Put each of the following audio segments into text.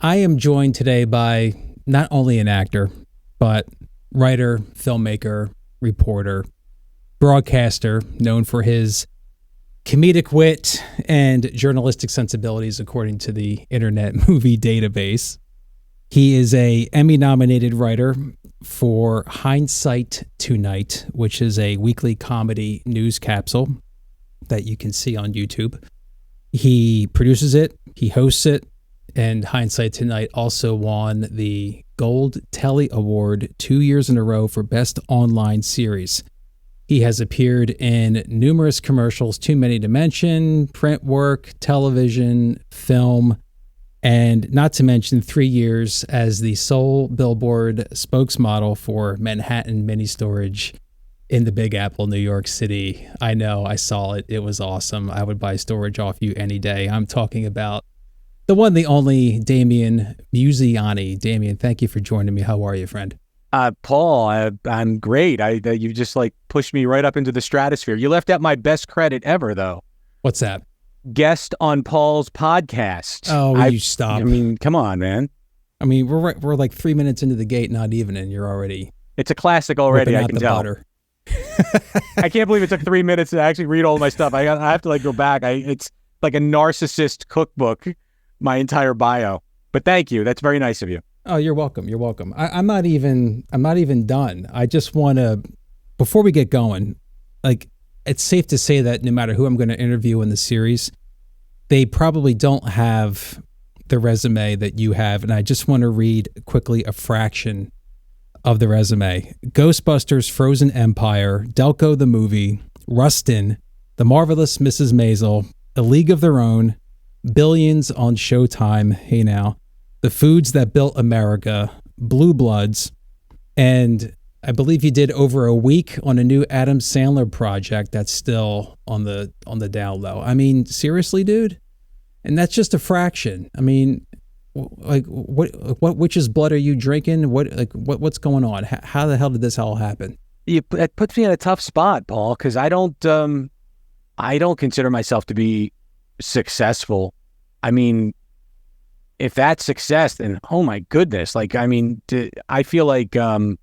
I am joined today by not only an actor, but writer, filmmaker, reporter, broadcaster, known for his comedic wit and journalistic sensibilities, according to the Internet Movie Database. He is a Emmy-nominated writer for Hindsight Tonight, which is a weekly comedy news capsule that you can see on YouTube. He produces it, he hosts it, and Hindsight Tonight also won the Gold Telly Award 2 years in a row for Best Online Series. He has appeared in numerous commercials, too many to mention, print work, television, film, and not to mention 3 years as the sole billboard spokesmodel for Manhattan Mini Storage in the Big Apple, New York City. I know, I saw it. It was awesome. I would buy storage off you any day. I'm talking about the one, the only Damian Muziani. Damian, thank you for joining me. How are you, friend? Paul, I'm great. You just pushed me right up into the stratosphere. You left out my best credit ever, though. What's that? Guest on Paul's podcast. Oh, you stop. I mean, come on, man. I mean, we're like 3 minutes into the gate, not even, and you're already. It's a classic already. I can tell. Butter. I can't believe it took 3 minutes to actually read all my stuff. I have to go back. It's like a narcissist cookbook, my entire bio. But thank you. That's very nice of you. Oh, you're welcome. You're welcome. I'm not even done. I just want to, before we get going, it's safe to say that no matter who I'm going to interview in the series, they probably don't have the resume that you have. And I just want to read quickly a fraction of the resume. Ghostbusters, Frozen Empire, Delco the Movie, Rustin, The Marvelous Mrs. Maisel, A League of Their Own, Billions on Showtime, hey now, The Foods That Built America, Blue Bloods, and I believe you did over a week on a new Adam Sandler project that's still on the down low. I mean, seriously, dude? And that's just a fraction. I mean, what witch's blood are you drinking? What's going on? How the hell did this all happen? It puts me in a tough spot, Paul, because I don't consider myself to be successful. I mean, if that's success, then oh my goodness! I feel like and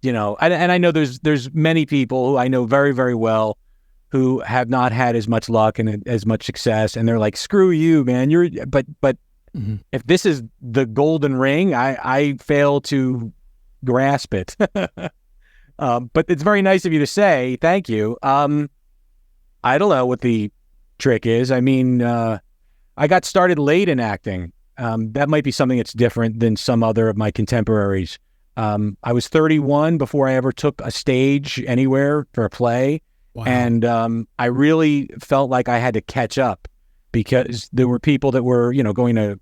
I know there's many people who I know very, very well who have not had as much luck and as much success, and they're like, "Screw you, man! But mm-hmm. If this is the golden ring, I fail to grasp it." But it's very nice of you to say thank you. I don't know what the trick is. I mean, I got started late in acting. That might be something that's different than some other of my contemporaries. I was 31 before I ever took a stage anywhere for a play. Wow. And I really felt like I had to catch up because there were people that were, going to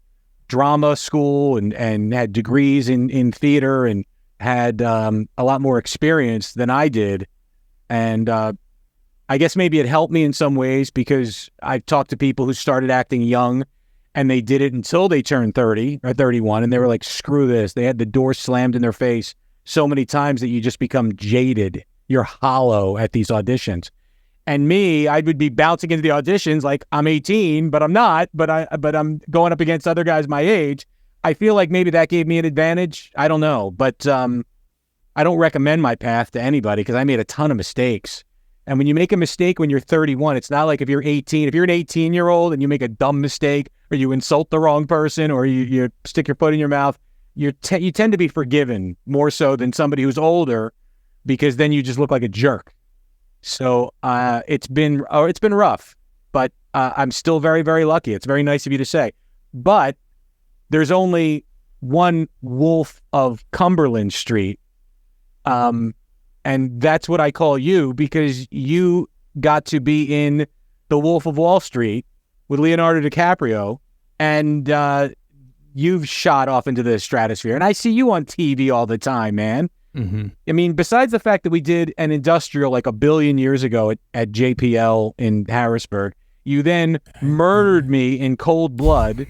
drama school and had degrees in theater and had a lot more experience than I did. And I guess maybe it helped me in some ways because I've talked to people who started acting young and they did it until they turned 30 or 31 and they were like, screw this. They had the door slammed in their face so many times that you just become jaded. You're hollow at these auditions. And me, I would be bouncing into the auditions like I'm 18, but I'm not, but I'm going up against other guys my age. I feel like maybe that gave me an advantage. I don't know, but I don't recommend my path to anybody because I made a ton of mistakes. And when you make a mistake when you're 31, it's not like if you're 18. If you're an 18-year-old and you make a dumb mistake or you insult the wrong person or you stick your foot in your mouth, you tend to be forgiven more so than somebody who's older because then you just look like a jerk. So it's been rough, but I'm still very, very lucky. It's very nice of you to say. But there's only one Wolf of Cumberland Street. And that's what I call you because you got to be in The Wolf of Wall Street with Leonardo DiCaprio and you've shot off into the stratosphere. And I see you on TV all the time, man. Mm-hmm. I mean, besides the fact that we did an industrial like 1 billion years ago at JPL in Harrisburg, you then murdered me in cold blood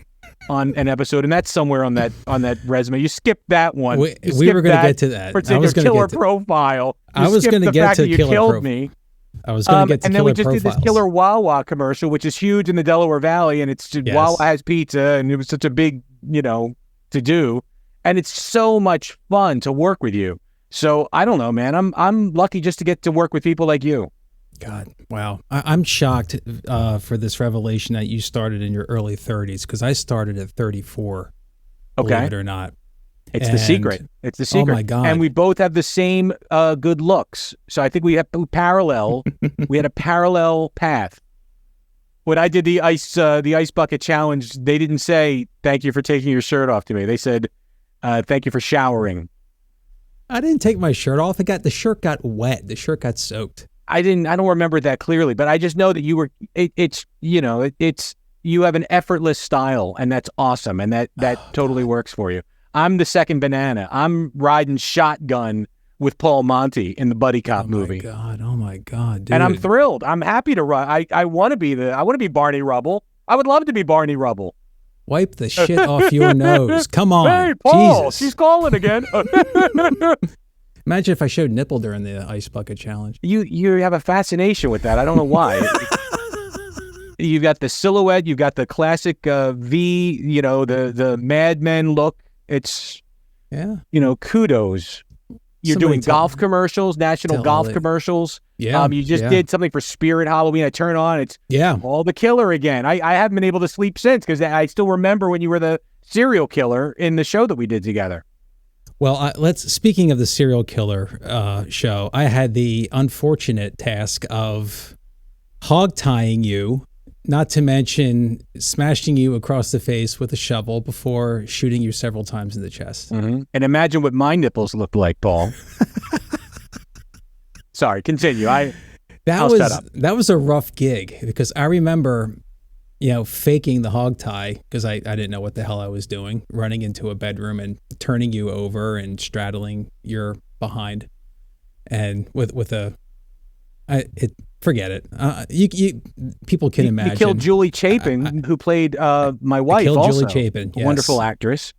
on an episode, and that's somewhere on that resume. You skipped that one. We were going to get to that. Particular killer profile. I was going to get to you killed me. I was going to get to and then we just did this killer Wawa commercial, which is huge in the Delaware Valley, and it's just, yes. Wawa has pizza, and it was such a big to do. And it's so much fun to work with you. So I don't know, man. I'm lucky just to get to work with people like you. God, wow. I'm shocked for this revelation that you started in your early 30s, because I started at 34, believe it or not. It's the secret. It's the secret. Oh, my God. And we both have the same good looks. So I think we had a parallel path. When I did the ice bucket challenge, they didn't say, thank you for taking your shirt off to me. They said, thank you for showering. I didn't take my shirt off. The shirt got wet. The shirt got soaked. I don't remember that clearly, but I just know that you were, you have an effortless style, and that's awesome. And that totally works for you. I'm the second banana. I'm riding shotgun with Paul Monty in the buddy cop movie. Oh my God, dude. And I'm thrilled. I'm happy to run. I want to be Barney Rubble. I would love to be Barney Rubble. Wipe the shit off your nose. Come on. Hey, Paul, Jesus. she's calling again. Imagine if I showed nipple during the ice bucket challenge. You have a fascination with that. I don't know why. You've got the silhouette. You've got the classic V, the Mad Men look. It's, kudos. You're doing golf commercials, national golf commercials. Yeah. You just did something for Spirit Halloween. I turn on, it's all the killer again. I haven't been able to sleep since, because I still remember when you were the serial killer in the show that we did together. Well, speaking of the serial killer show, I had the unfortunate task of hog-tying you, not to mention smashing you across the face with a shovel before shooting you several times in the chest. Mm-hmm. And imagine what my nipples looked like, Paul. Sorry, continue. That was a rough gig, because I remember, faking the hog tie, because I didn't know what the hell I was doing, running into a bedroom and turning you over and straddling your behind, and forget it. People can imagine. You killed Julie Chapin, who played my wife. Julie Chapin, yes. Wonderful actress.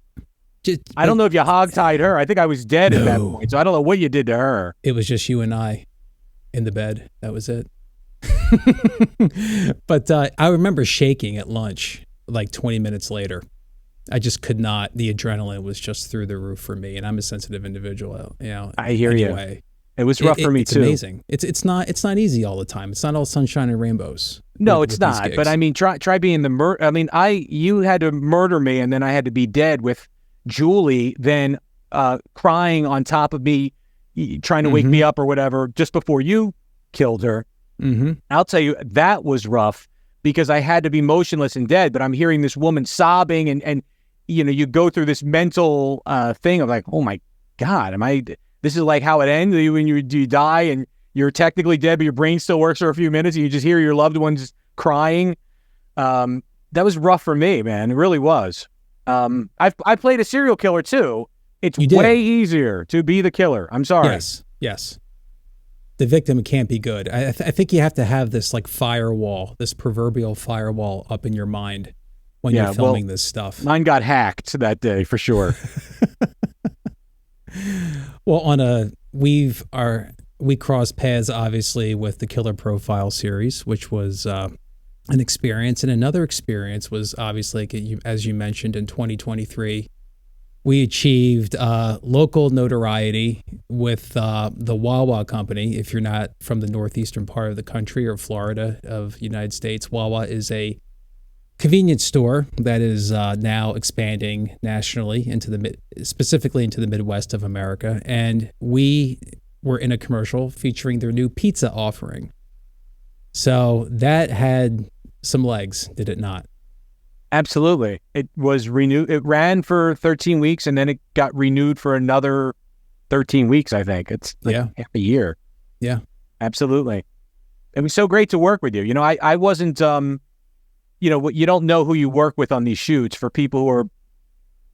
I don't know if you hogtied her. I think I was dead at that point, so I don't know what you did to her. It was just you and I in the bed. That was it. But I remember shaking at lunch like 20 minutes later. I just could not. The adrenaline was just through the roof for me, and I'm a sensitive individual. I hear you. It was rough for me too. It's amazing. It's not easy all the time. It's not all sunshine and rainbows. No, it's not. But I mean, try being the you had to murder me, and then I had to be dead with Julie, then crying on top of me, trying to wake me up or whatever, just before you killed her. Mm-hmm. I'll tell you, that was rough, because I had to be motionless and dead, but I'm hearing this woman sobbing, and you go through this mental thing of like, oh my God, this is like how it ends when you die and you're technically dead, but your brain still works for a few minutes, and you just hear your loved ones crying. That was rough for me, man. It really was. I played a serial killer too. It's way easier to be the killer. I'm sorry. Yes. The victim can't be good. I think you have to have this like firewall, this proverbial firewall up in your mind when you're filming this stuff. Mine got hacked that day for sure. Well, we crossed paths obviously with the Killer Profile series, which was an experience, and another experience was obviously, as you mentioned, in 2023, we achieved local notoriety with the Wawa company. If you're not from the northeastern part of the country or Florida of the United States, Wawa is a convenience store that is now expanding nationally specifically into the Midwest of America. And we were in a commercial featuring their new pizza offering. So that had some legs, did it not? Absolutely. It was renewed. It ran for 13 weeks, and then it got renewed for another 13 weeks, I think. It's like half a year. Yeah. Absolutely. It was so great to work with you. I wasn't... you don't know who you work with on these shoots. For people who are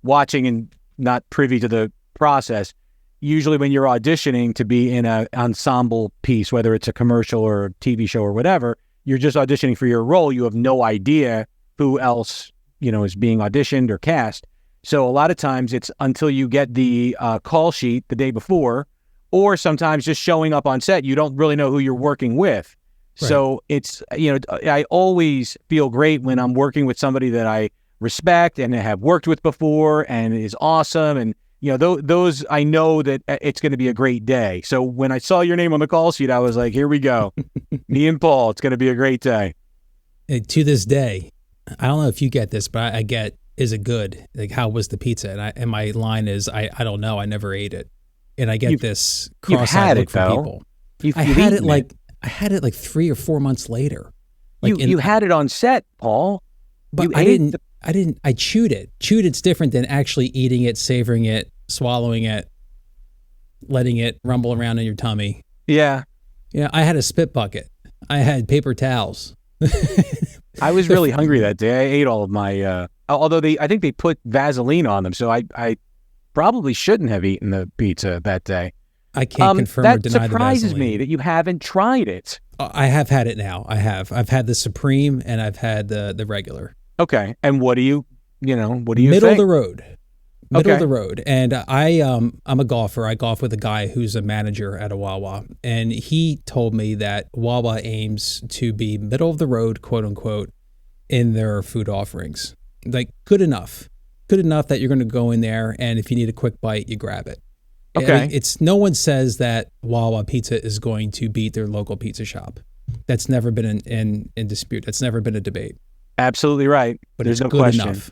watching and not privy to the process, usually when you're auditioning to be in an ensemble piece, whether it's a commercial or a TV show or whatever, you're just auditioning for your role. You have no idea who else, is being auditioned or cast. So a lot of times it's until you get the call sheet the day before, or sometimes just showing up on set, you don't really know who you're working with. Right. So it's, I always feel great when I'm working with somebody that I respect and have worked with before and is awesome. And, those, I know that it's going to be a great day. So when I saw your name on the call sheet, I was like, here we go. Me and Paul, it's going to be a great day. To this day, I don't know if you get this, but I get, is it good? Like, how was the pizza? And my line is, I don't know. I never ate it. And I get this cross-eyed look from people. I had it like 3 or 4 months later. Like you had it on set, Paul. But I chewed it. Chewed it's different than actually eating it, savoring it, swallowing it, letting it rumble around in your tummy. Yeah. Yeah, I had a spit bucket. I had paper towels. I was really hungry that day. I ate all of my, although I think they put Vaseline on them, so I probably shouldn't have eaten the pizza that day. I can't confirm or deny the Vaseline. That surprises me that you haven't tried it. I have had it now. I have. I've had the Supreme and I've had the regular. Okay. And what do you think? Middle of the road. Middle of the road. And I'm a golfer. I golf with a guy who's a manager at a Wawa. And he told me that Wawa aims to be middle of the road, quote unquote, in their food offerings. Like good enough. Good enough that you're going to go in there and if you need a quick bite, you grab it. Okay. I mean, it's no one says that Wawa Pizza is going to beat their local pizza shop. That's never been in dispute. That's never been a debate. Absolutely right. But there's no good question. Enough.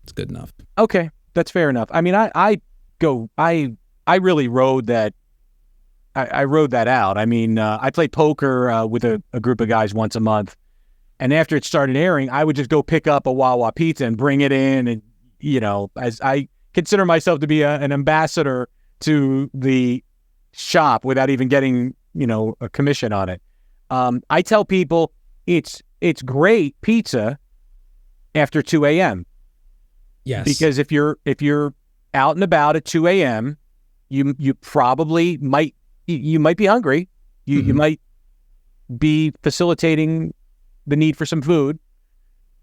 It's good enough. Okay, that's fair enough. I mean, I really rode that. I rode that out. I mean, I played poker with a group of guys once a month, and after it started airing, I would just go pick up a Wawa pizza and bring it in, and as I consider myself to be an ambassador to the shop without even getting a commission on it. I tell people it's great pizza after 2 a.m. Yes. Because if you're out and about at 2 a.m., you probably might be hungry. You might be facilitating the need for some food.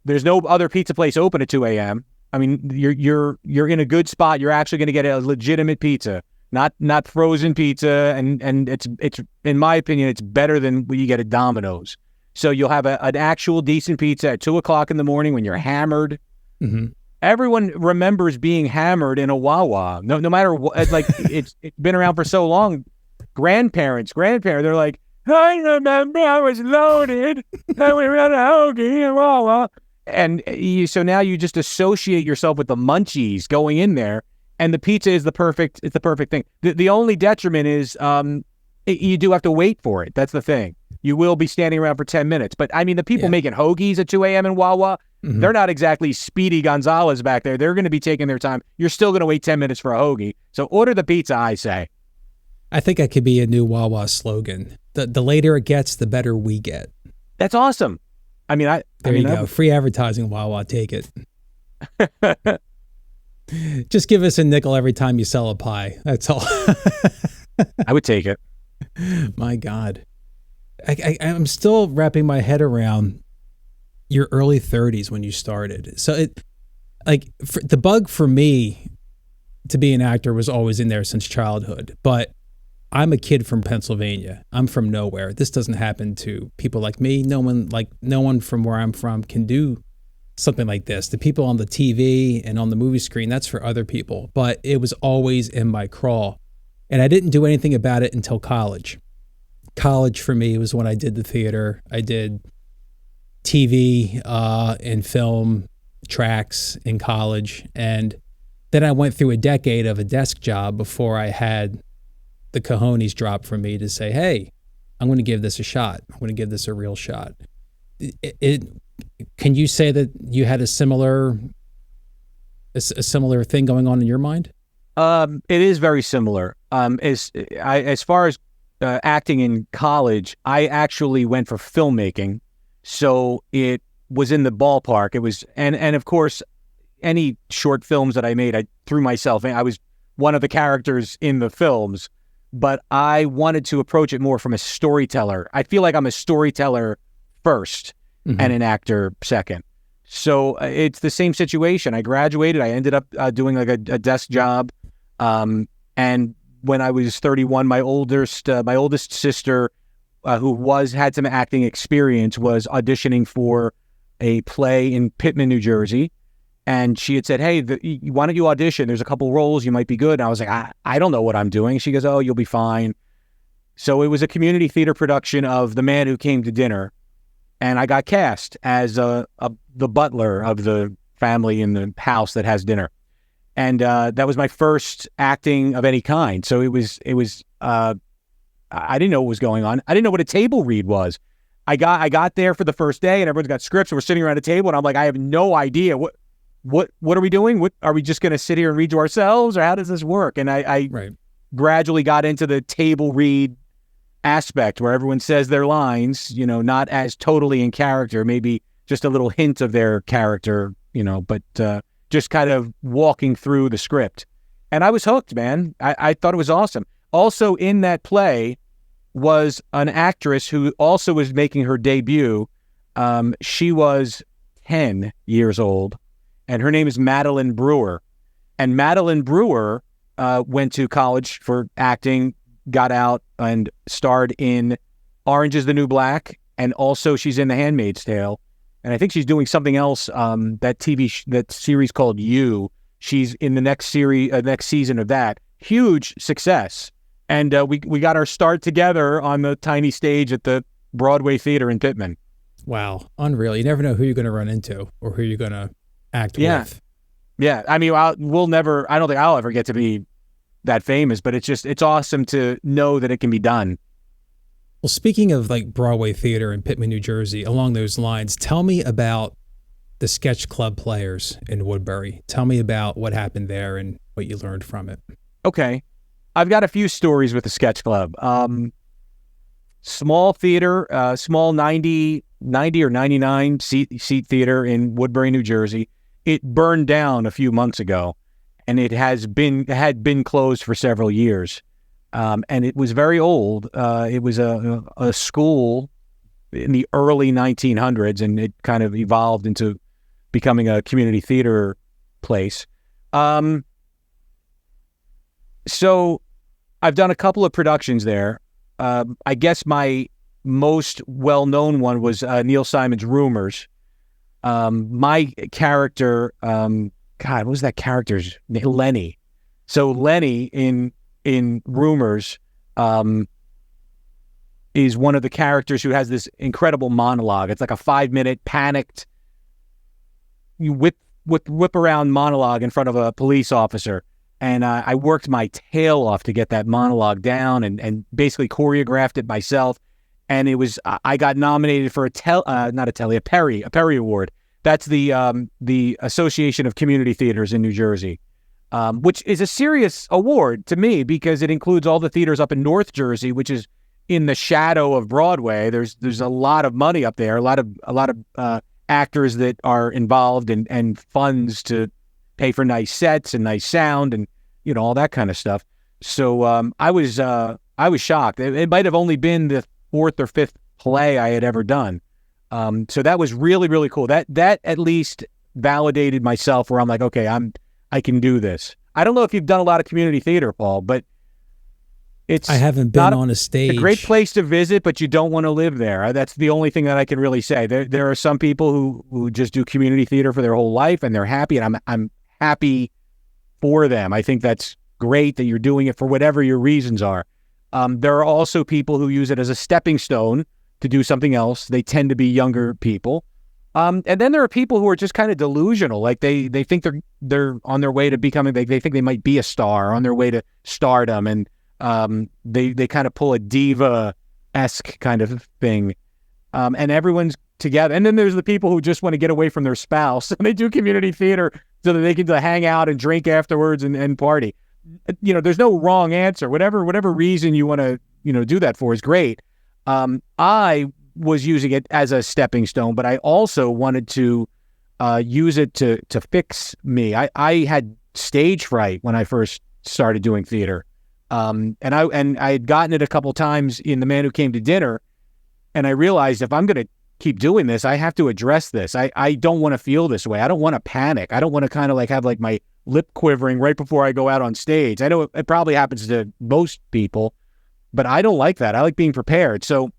There's no other pizza place open at 2 a.m. I mean, you're in a good spot. You're actually going to get a legitimate pizza, not frozen pizza, and it's in my opinion, it's better than what you get at Domino's. So you'll have an actual decent pizza at 2 o'clock in the morning when you're hammered. Mm-hmm. Everyone remembers being hammered in a Wawa. No matter what, like it's been around for so long. Grandparents, they're like, I remember I was loaded and we ran a hoagie in Wawa. And so now you just associate yourself with the munchies going in there, and the pizza is the perfect thing. The only detriment is you do have to wait for it. That's the thing. You will be standing around for 10 minutes. But I mean, the people making hoagies at 2 a.m. in Wawa, they're not exactly Speedy Gonzalez back there. They're going to be taking their time. You're still going to wait 10 minutes for a hoagie. So order the pizza, I say. I think that could be a new Wawa slogan. The later it gets, the better we get. That's awesome. I mean, there you go. Free advertising, Wawa. Take it. Just give us a nickel every time you sell a pie. That's all. I would take it. My God. I'm still wrapping my head around your early 30s when you started. So the bug for me to be an actor was always in there since childhood. But I'm a kid from Pennsylvania. I'm from nowhere. This doesn't happen to people like me. No one from where I'm from can do something like this. The people on the TV and on the movie screen, that's for other people. But it was always in my crawl. And I didn't do anything about it until college. College for me was when I did the theater. I did TV and film tracks in college. And then I went through a decade of a desk job before I had the cojones drop for me to say, hey, I'm going to give this a shot. I'm going to give this a real shot. Can you say that you had a similar thing going on in your mind? It is very similar. As far as acting in college, I actually went for filmmaking. So it was in the ballpark. It was, and of course, any short films that I made, I threw myself in. I was one of the characters in the films, but I wanted to approach it more from a storyteller. I feel like I'm a storyteller first and an actor second. So it's the same situation. I graduated. I ended up doing like a desk job. And when I was 31, my oldest sister, who had some acting experience, was auditioning for a play in Pittman, New Jersey. And she had said, hey, why don't you audition? There's a couple roles. You might be good. And I was like, I don't know what I'm doing. She goes, oh, you'll be fine. So it was a community theater production of The Man Who Came to Dinner. And I got cast as the butler of the family in the house that has dinner. And that was my first acting of any kind. So it was I didn't know what was going on. I didn't know what a table read was. I got there for the first day and everyone's got scripts and we're sitting around a table and I'm like, I have no idea what are we doing? What are we just going to sit here and read to ourselves, or how does this work? And I gradually got into the table read aspect where everyone says their lines, you know, not as totally in character, maybe just a little hint of their character, you know, but just kind of walking through the script. And I was hooked, man. I thought it was awesome. Also in that play was an actress who also was making her debut. She was 10 years old, and her name is Madeline Brewer. And Madeline Brewer went to college for acting, got out, and starred in Orange is the New Black, and also she's in The Handmaid's Tale. And I think she's doing something else, that series called You. She's in the next season of that. Huge success. And we got our start together on the tiny stage at the Broadway Theater in Pittman. Wow. Unreal. You never know who you're going to run into or who you're going to act with. Yeah. I mean, I don't think I'll ever get to be that famous, but it's awesome to know that it can be done. Well, speaking of like Broadway Theater in Pittman, New Jersey, along those lines, tell me about the sketch club players in Woodbury. Tell me about what happened there and what you learned from it. Okay. I've got a few stories with the sketch club. Small theater, small 90 or 99 seat theater in Woodbury, New Jersey. It burned down a few months ago, and it had been closed for several years. And it was very old. It was a school in the early 1900s, and it kind of evolved into becoming a community theater place. So I've done a couple of productions there. I guess my most well-known one was Neil Simon's Rumors. My character, what was that character's name? Lenny. So Lenny in Rumors is one of the characters who has this incredible monologue. It's like a 5-minute panicked whip around monologue in front of a police officer. And I worked my tail off to get that monologue down and basically choreographed it myself. And it was, I got nominated for a Perry Award. That's the Association of Community Theaters in New Jersey, which is a serious award to me because it includes all the theaters up in North Jersey, which is in the shadow of Broadway. There's a lot of money up there, a lot of actors that are involved and funds to pay for nice sets and nice sound and, you know, all that kind of stuff. So I was shocked. It might have only been the 4th or 5th play I had ever done. So that was really, really cool. That at least validated myself where I'm like, okay, I can do this. I don't know if you've done a lot of community theater, Paul, but I haven't been on a stage. It's a great place to visit, but you don't want to live there. That's the only thing that I can really say. There are some people who just do community theater for their whole life and they're happy, and I'm happy for them. I think that's great that you're doing it for whatever your reasons are. There are also people who use it as a stepping stone to do something else. They tend to be younger people. And then there are people who are just kind of delusional. Like they think they're on their way to becoming, they think they might be a star, on their way to stardom. And they kind of pull a diva-esque kind of thing. And everyone's together. And then there's the people who just want to get away from their spouse. And they do community theater so that they can hang out and drink afterwards and party. You know, there's no wrong answer. Whatever reason you want to, do that for is great. I was using it as a stepping stone, but I also wanted to use it to fix me. I had stage fright when I first started doing theater. And I had gotten it a couple times in The Man Who Came to Dinner, and I realized if I'm going to keep doing this, I have to address this. I don't want to feel this way. I don't want to panic. I don't want to kind of have my lip quivering right before I go out on stage. I know it probably happens to most people, but I don't like that. I like being prepared. So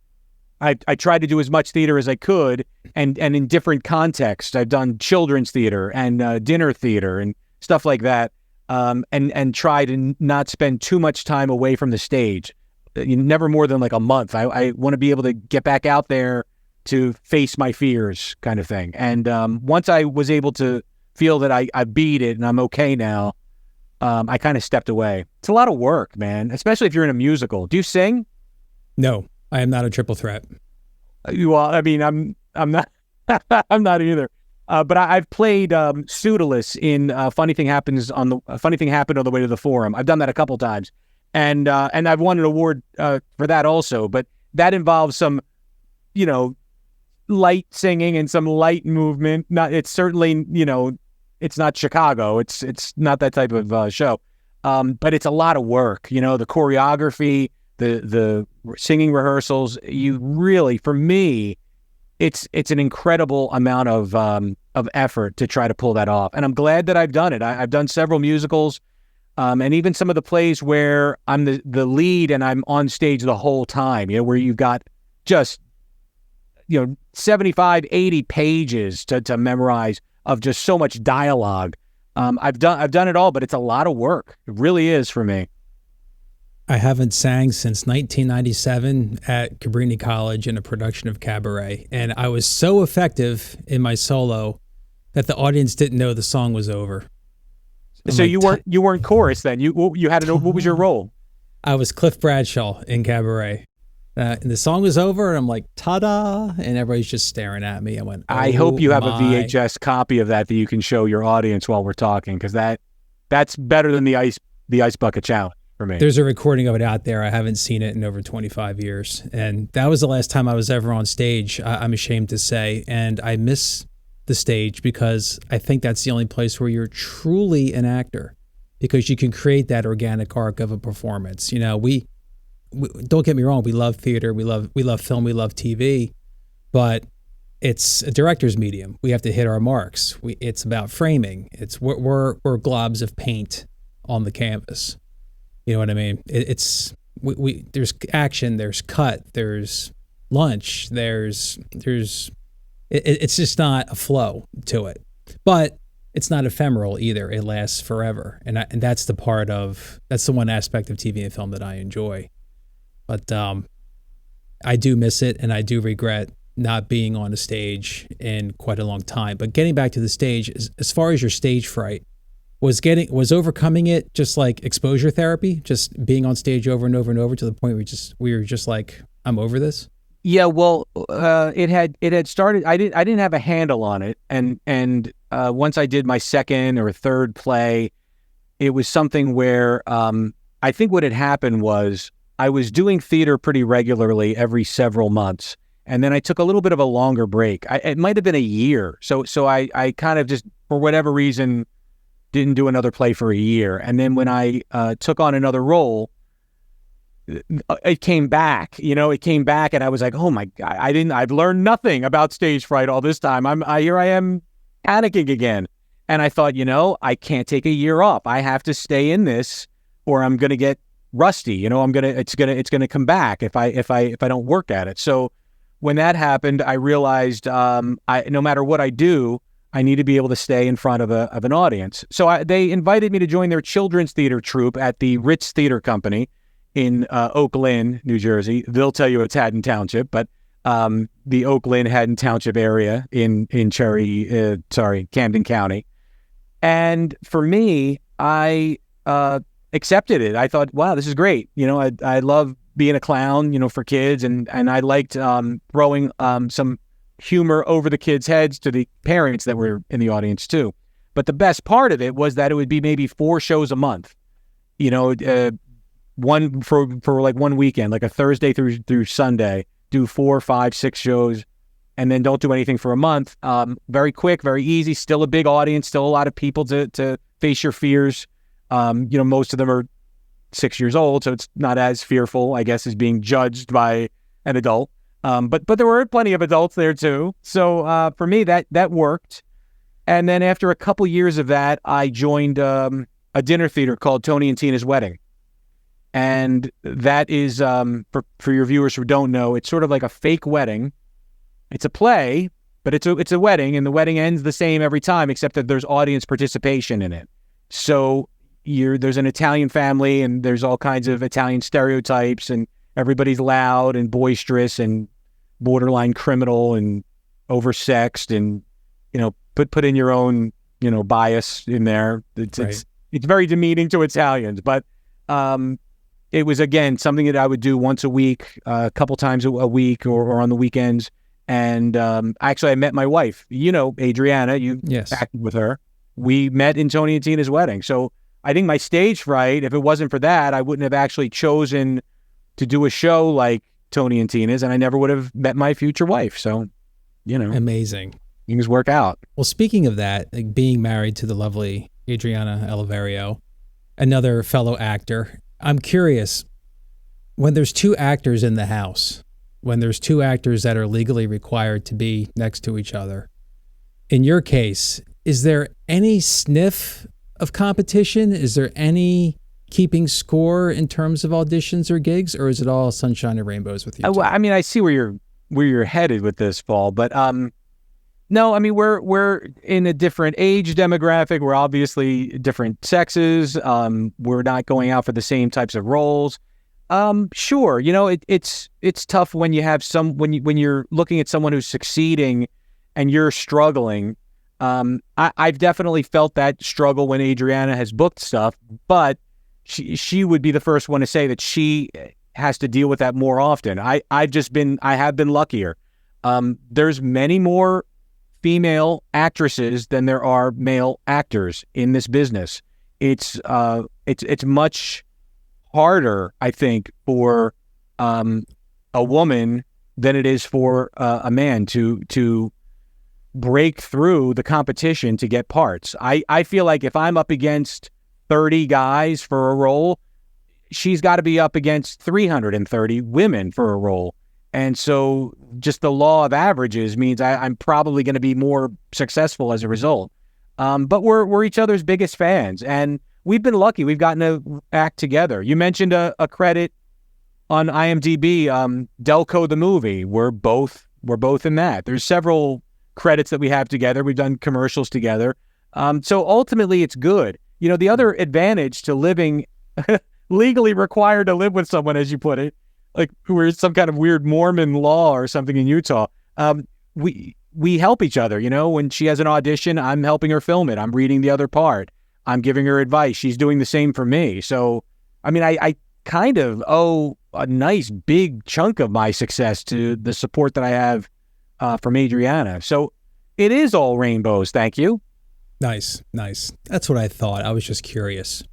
I tried to do as much theater as I could, and in different contexts. I've done children's theater and dinner theater and stuff like that, and try to not spend too much time away from the stage. Never more than like a month. I want to be able to get back out there to face my fears, kind of thing. And once I was able to feel that I beat it and I'm okay now, I kind of stepped away. It's a lot of work, man, especially if you're in a musical. Do you sing? No, I am not a triple threat. Well, I mean, I'm not. I'm not either. But I've played Pseudolus in Funny Thing Happened on the Way to the Forum. I've done that a couple times, and I've won an award for that also. But that involves some, light singing and some light movement. It's certainly, it's not Chicago. It's not that type of show. But it's a lot of work. The choreography, the singing rehearsals. You really, for me, it's an incredible amount of effort to try to pull that off. And I'm glad that I've done it. I've done several musicals, and even some of the plays where I'm the lead and I'm on stage the whole time, where you've got just, 75, 80 pages to memorize of just so much dialogue. I've done it all, but it's a lot of work. It really is for me. I haven't sang since 1997 at Cabrini College in a production of Cabaret. And I was so effective in my solo that the audience didn't know the song was over. So you weren't chorus then? You had what was your role? I was Cliff Bradshaw in Cabaret. And the song was over, and I'm like, ta-da, and everybody's just staring at me. I went, I hope you have a VHS copy of that you can show your audience while we're talking, because that's better than the ice bucket challenge for me. There's a recording of it out there. I haven't seen it in over 25 years, and that was the last time I was ever on stage, I'm ashamed to say, and I miss the stage because I think that's the only place where you're truly an actor, because you can create that organic arc of a performance. We don't get me wrong, we love theater, we love film, we love TV, but it's a director's medium. We have to hit our marks. It's about framing. We're globs of paint on the canvas. You know what I mean? There's action, there's cut, there's lunch, it's just not a flow to it. But it's not ephemeral either. It lasts forever, and that's the one aspect of TV and film that I enjoy. But I do miss it, and I do regret not being on a stage in quite a long time. But getting back to the stage, as far as your stage fright, was overcoming it just like exposure therapy, just being on stage over and over and over to the point where we were just like, I'm over this? Yeah, well, it had started. I didn't have a handle on it, and once I did my second or third play, it was something where I think what had happened was I was doing theater pretty regularly every several months, and then I took a little bit of a longer break. It might have been a year, so I kind of just, for whatever reason, didn't do another play for a year, and then when I took on another role, it came back. It came back, and I was like, oh my God, I've learned nothing about stage fright all this time. Here I am panicking again, and I thought, I can't take a year off. I have to stay in this, or I'm going to get rusty. It's gonna come back if I don't work at it. So when that happened, I realized no matter what I do, I need to be able to stay in front of an audience. So they invited me to join their children's theater troupe at the Ritz Theater Company in Oak Lynn, New Jersey. They'll tell you it's Haddon Township, but the Oak Lynn Haddon Township area in Camden County. And for me, I accepted it. I thought, wow, this is great. I love being a clown, for kids, and I liked throwing some humor over the kids' heads to the parents that were in the audience too. But the best part of it was that it would be maybe 4 shows a month. One for like one weekend, like a Thursday through Sunday, do 4, 5, 6 shows, and then don't do anything for a month. Very quick, very easy. Still a big audience. Still a lot of people to face your fears. Most of them are 6 years old, so it's not as fearful, I guess, as being judged by an adult. But there were plenty of adults there too. So for me, that worked. And then after a couple years of that, I joined a dinner theater called Tony and Tina's Wedding. And that is, for your viewers who don't know, it's sort of like a fake wedding. It's a play, but it's a wedding, and the wedding ends the same every time, except that there's audience participation in it. So there's an Italian family, and there's all kinds of Italian stereotypes, and everybody's loud and boisterous and borderline criminal and oversexed, and put in your own bias in there. It's very demeaning to Italians, but it was, again, something that I would do once a week, a couple times a week, or on the weekends. And actually, I met my wife, Adriana. You acted with her. We met in Tony and Tina's wedding. So I think my stage fright, if it wasn't for that, I wouldn't have actually chosen to do a show like Tony and Tina's, and I never would have met my future wife. So, amazing. Things work out. Well, speaking of that, like being married to the lovely Adriana Oliverio, another fellow actor, I'm curious, when there's two actors in the house, when there's two actors that are legally required to be next to each other, in your case, is there any sniff of competition? Is there any keeping score in terms of auditions or gigs, or is it all sunshine and rainbows with you? I mean, I see where you're headed with this, Paul, but no, I mean, we're in a different age demographic. We're obviously different sexes. We're not going out for the same types of roles. Sure, it's tough when you have when you're looking at someone who's succeeding and you're struggling. I've definitely felt that struggle when Adriana has booked stuff, but she would be the first one to say that she has to deal with that more often. I have been luckier. There's many more female actresses than there are male actors in this business. It's much harder, I think, for a woman than it is for a man to break through the competition to get parts. I feel like if I'm up against 30 guys for a role, she's got to be up against 330 women for a role. And so just the law of averages means I'm probably going to be more successful as a result. But we're each other's biggest fans, and we've been lucky. We've gotten to act together. You mentioned a credit on IMDb, Delco the movie. We're both in that. There's several credits that we have together. We've done commercials together. So ultimately, it's good. The other advantage to living legally required to live with someone, as you put it, like we're some kind of weird Mormon law or something in Utah. We help each other. When she has an audition, I'm helping her film it. I'm reading the other part. I'm giving her advice. She's doing the same for me. So, I mean, I kind of owe a nice big chunk of my success to the support that I have from Adriana. So it is all rainbows. Thank you. Nice. That's what I thought. I was just curious.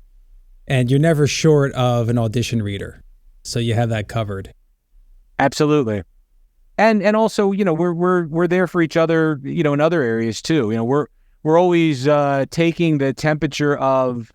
And you're never short of an audition reader. So you have that covered. Absolutely. And also, we're there for each other, in other areas too. We're always taking the temperature of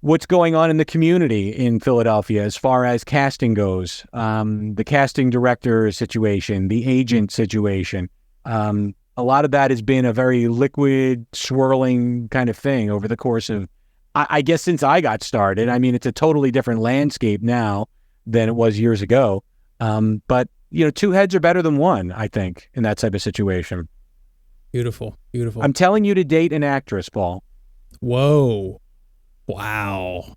what's going on in the community in Philadelphia as far as casting goes. The casting director situation, the agent situation. A lot of that has been a very liquid, swirling kind of thing over the course of, I guess, since I got started. I mean, it's a totally different landscape now than it was years ago. But, two heads are better than one, I think, in that type of situation. Beautiful. I'm telling you to date an actress, Paul. Whoa. Wow.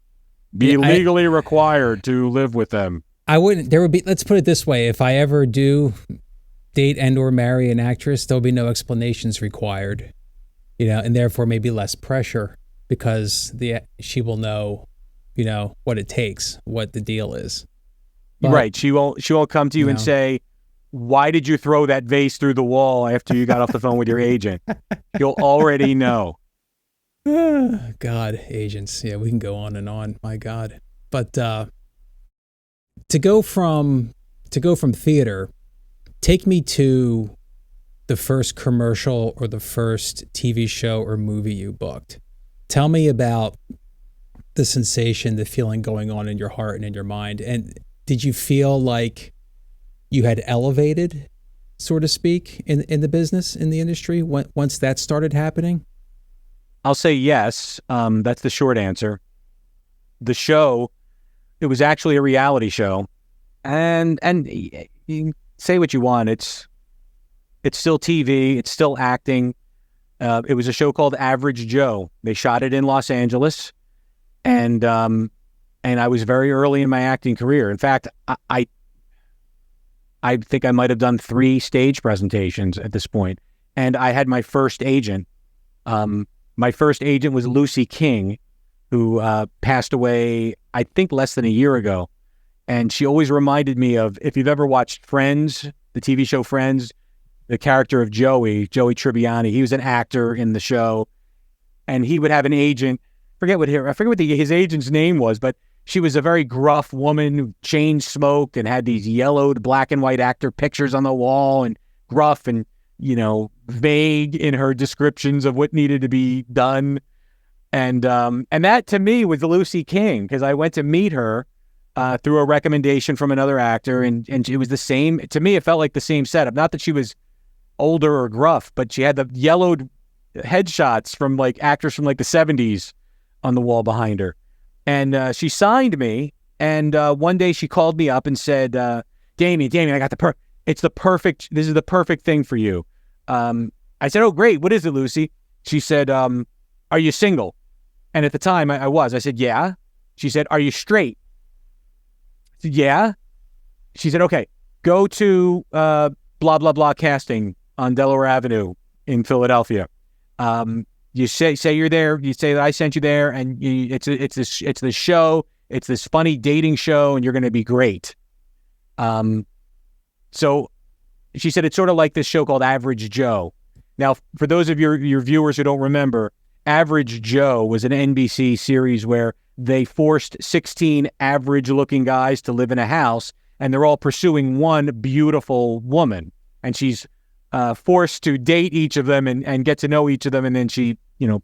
Be legally required to live with them. I wouldn't, let's put it this way. If I ever do date and or marry an actress, there'll be no explanations required, and therefore maybe less pressure because she will know, what it takes, what the deal is. But, right. She won't come to you and say, why did you throw that vase through the wall after you got off the phone with your agent? You'll already know. God, agents. Yeah, we can go on and on. My God. But to go from theater, take me to the first commercial or the first TV show or movie you booked. Tell me about the sensation, the feeling going on in your heart and in your mind. And did you feel like you had elevated, so to speak, in the business, in the industry, once that started happening? I'll say yes. That's the short answer. The show it was actually a reality show. And you can say what you want. It's still TV. It's still acting. It was a show called Average Joe. They shot it in Los Angeles. And I was very early in my acting career. In fact, I think I might have done 3 stage presentations at this point. And I had my first agent. My first agent was Lucy King, who passed away, I think, less than a year ago. And she always reminded me of, if you've ever watched Friends, the TV show Friends, the character of Joey Tribbiani. He was an actor in the show. And he would have an agent. I forget what his agent's name was, but she was a very gruff woman who chain smoked and had these yellowed black and white actor pictures on the wall, and gruff and, vague in her descriptions of what needed to be done. And that to me was Lucy King, because I went to meet her through a recommendation from another actor, and it was the same. To me, it felt like the same setup. Not that she was older or gruff, but she had the yellowed headshots from like actors from like the 70s on the wall behind her. And she signed me, and one day she called me up and said, Damian, I got this is the perfect thing for you. I said, oh, great. What is it, Lucy? She said, are you single? And at the time I was. I said, yeah. She said, are you straight? I said, yeah. She said, okay, go to blah, blah, blah casting on Delaware Avenue in Philadelphia. You say you're there. You say that I sent you there, and it's this show. It's this funny dating show, and you're going to be great. So she said it's sort of like this show called Average Joe. Now, for those of your viewers who don't remember, Average Joe was an NBC series where they forced 16 average-looking guys to live in a house, and they're all pursuing one beautiful woman, and she's forced to date each of them and get to know each of them, and then she,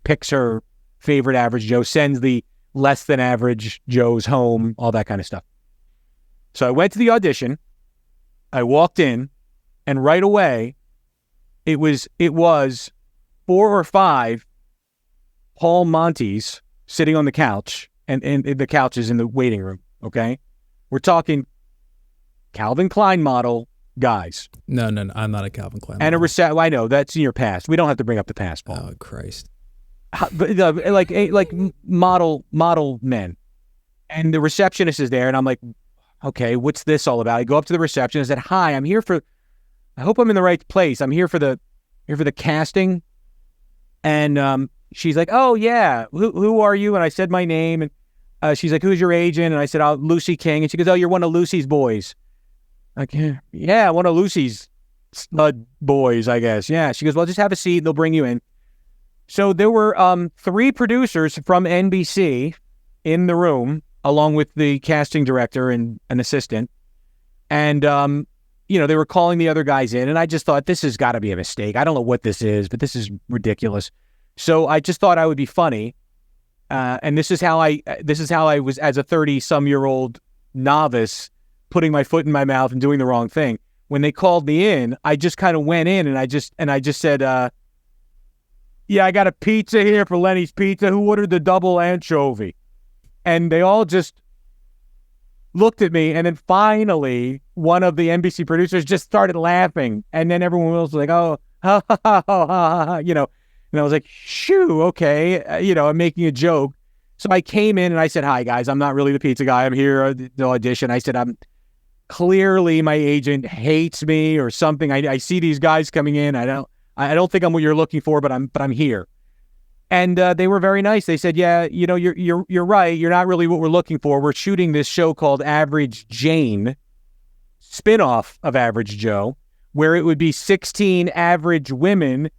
picks her favorite Average Joe, sends the less than average Joes home, all that kind of stuff. So I went to the audition. I walked in, and right away, it was 4 or 5 Paul Montes sitting on the couch, and the couch is in the waiting room. Okay, we're talking Calvin Klein model guys. No, I'm not a Calvin Klein and model. I know that's in your past. We don't have to bring up the past, Paul. Oh Christ! But like model men, and the receptionist is there, and I'm like, okay, what's this all about? I go up to the receptionist and said, hi, I hope I'm in the right place. I'm here for the casting. And she's like, oh yeah, who are you? And I said my name, and she's like, who's your agent? And I said, oh, Lucy King. And she goes, oh, you're one of Lucy's boys. Like, yeah, one of Lucy's stud boys, I guess. Yeah. She goes, well, just have a seat. They'll bring you in. So there were 3 producers from NBC in the room, along with the casting director and an assistant. And, they were calling the other guys in, and I just thought, this has got to be a mistake. I don't know what this is, but this is ridiculous. So I just thought I would be funny. And this is how I was, as a 30-some-year-old novice, putting my foot in my mouth and doing the wrong thing. When they called me in, I just kind of went in and I just said, yeah, I got a pizza here for Lenny's Pizza. Who ordered the double anchovy? And they all just looked at me, and then finally one of the NBC producers just started laughing, and then everyone else was like, oh, ha, ha, ha, ha, ha, ha, and I was like, shoo, okay, I'm making a joke. So I came in and I said, hi guys, I'm not really the pizza guy. I'm here at the audition. I said, I'm clearly my agent hates me or something. I see these guys coming in. I don't think I'm what you're looking for, but I'm here. And they were very nice. They said, yeah, you're right. You're not really what we're looking for. We're shooting this show called Average Jane, spinoff of Average Joe, where it would be 16 average women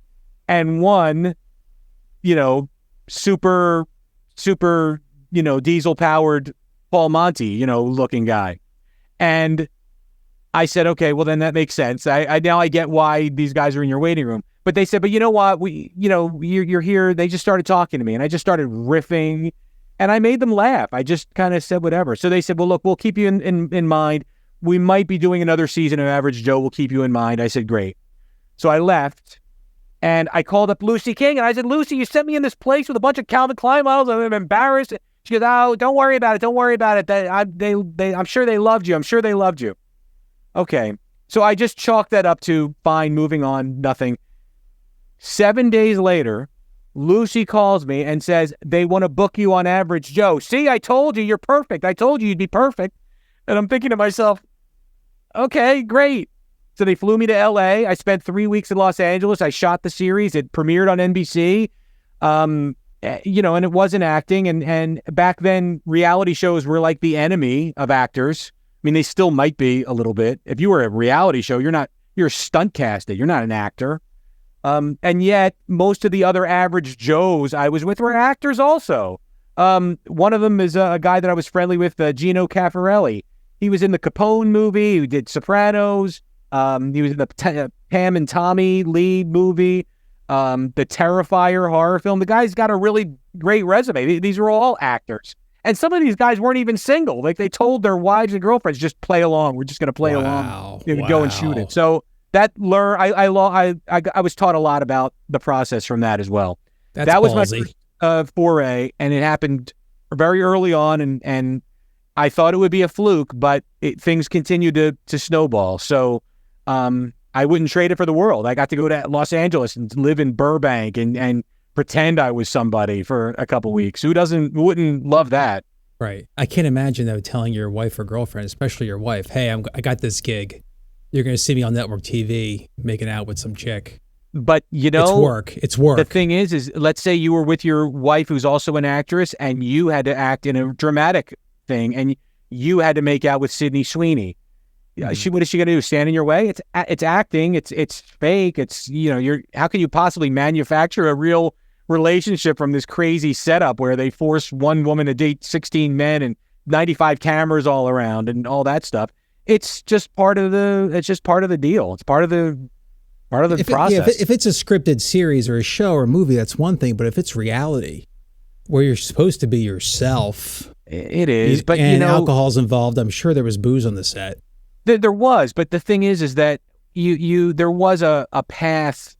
and one, super, diesel powered Paul Monty, looking guy. And I said, okay, well then that makes sense. I now I get why these guys are in your waiting room. But they said, but you know what? You're here. They just started talking to me, and I just started riffing, and I made them laugh. I just kind of said whatever. So they said, well, look, we'll keep you in mind. We might be doing another season of Average Joe. We'll keep you in mind. I said, great. So I left, and I called up Lucy King, and I said, Lucy, you sent me in this place with a bunch of Calvin Klein models, and I'm embarrassed. She goes, oh, don't worry about it. Don't worry about it. I'm sure they loved you. I'm sure they loved you. Okay. So I just chalked that up to fine, moving on, nothing. 7 days later, Lucy calls me and says, they want to book you on Average Joe. See, I told you, you're perfect. I told you you'd be perfect. And I'm thinking to myself, okay, great. So they flew me to LA. I spent 3 weeks in Los Angeles. I shot the series. It premiered on NBC. And it wasn't acting. And back then, reality shows were like the enemy of actors. I mean, they still might be a little bit. If you were a reality show, you're stunt casted. You're not an actor. And yet, most of the other Average Joes I was with were actors also. One of them is a guy that I was friendly with, Gino Caffarelli. He was in the Capone movie. He did Sopranos. He was in the Pam and Tommy lead movie, the Terrifier horror film. The guy's got a really great resume. These are all actors. And some of these guys weren't even single. Like, they told their wives and girlfriends, just play along. We're just going to play along. They would go and shoot it. So that I was taught a lot about the process from that as well. That was ballsy. My first foray, and it happened very early on, and I thought it would be a fluke, but things continued to snowball. So I wouldn't trade it for the world. I got to go to Los Angeles and live in Burbank and pretend I was somebody for a couple weeks. Wouldn't love that? Right. I can't imagine, though, telling your wife or girlfriend, especially your wife, hey, I got this gig. You're going to see me on network TV making out with some chick. But, it's work. The thing is let's say you were with your wife who's also an actress and you had to act in a dramatic thing and you had to make out with Sydney Sweeney. Mm-hmm. What is she going to do? Stand in your way? It's acting. It's fake. It's, how can you possibly manufacture a real relationship from this crazy setup where they force one woman to date 16 men and 95 cameras all around and all that stuff? It's just part of the deal. It's part of the process. If it's a scripted series or a show or a movie, that's one thing. But if it's reality, where you're supposed to be yourself, it is. But alcohol's involved. I'm sure there was booze on the set. There was, but the thing is that there was a path.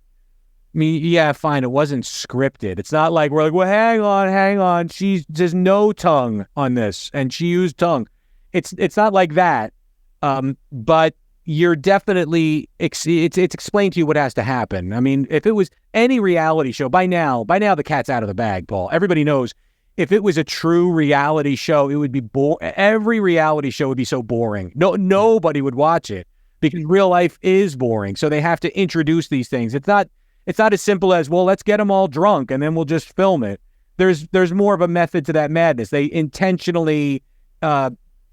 I mean, yeah, fine. It wasn't scripted. It's not like we're like, well, hang on. There's no tongue on this, and she used tongue. It's not like that. But you're definitely, it's explained to you what has to happen. I mean, if it was any reality show, by now the cat's out of the bag, Paul. Everybody knows if it was a true reality show, it would be every reality show would be so boring. Nobody would watch it because real life is boring. So they have to introduce these things. It's not as simple as, well, let's get them all drunk and then we'll just film it. There's more of a method to that madness. They intentionally,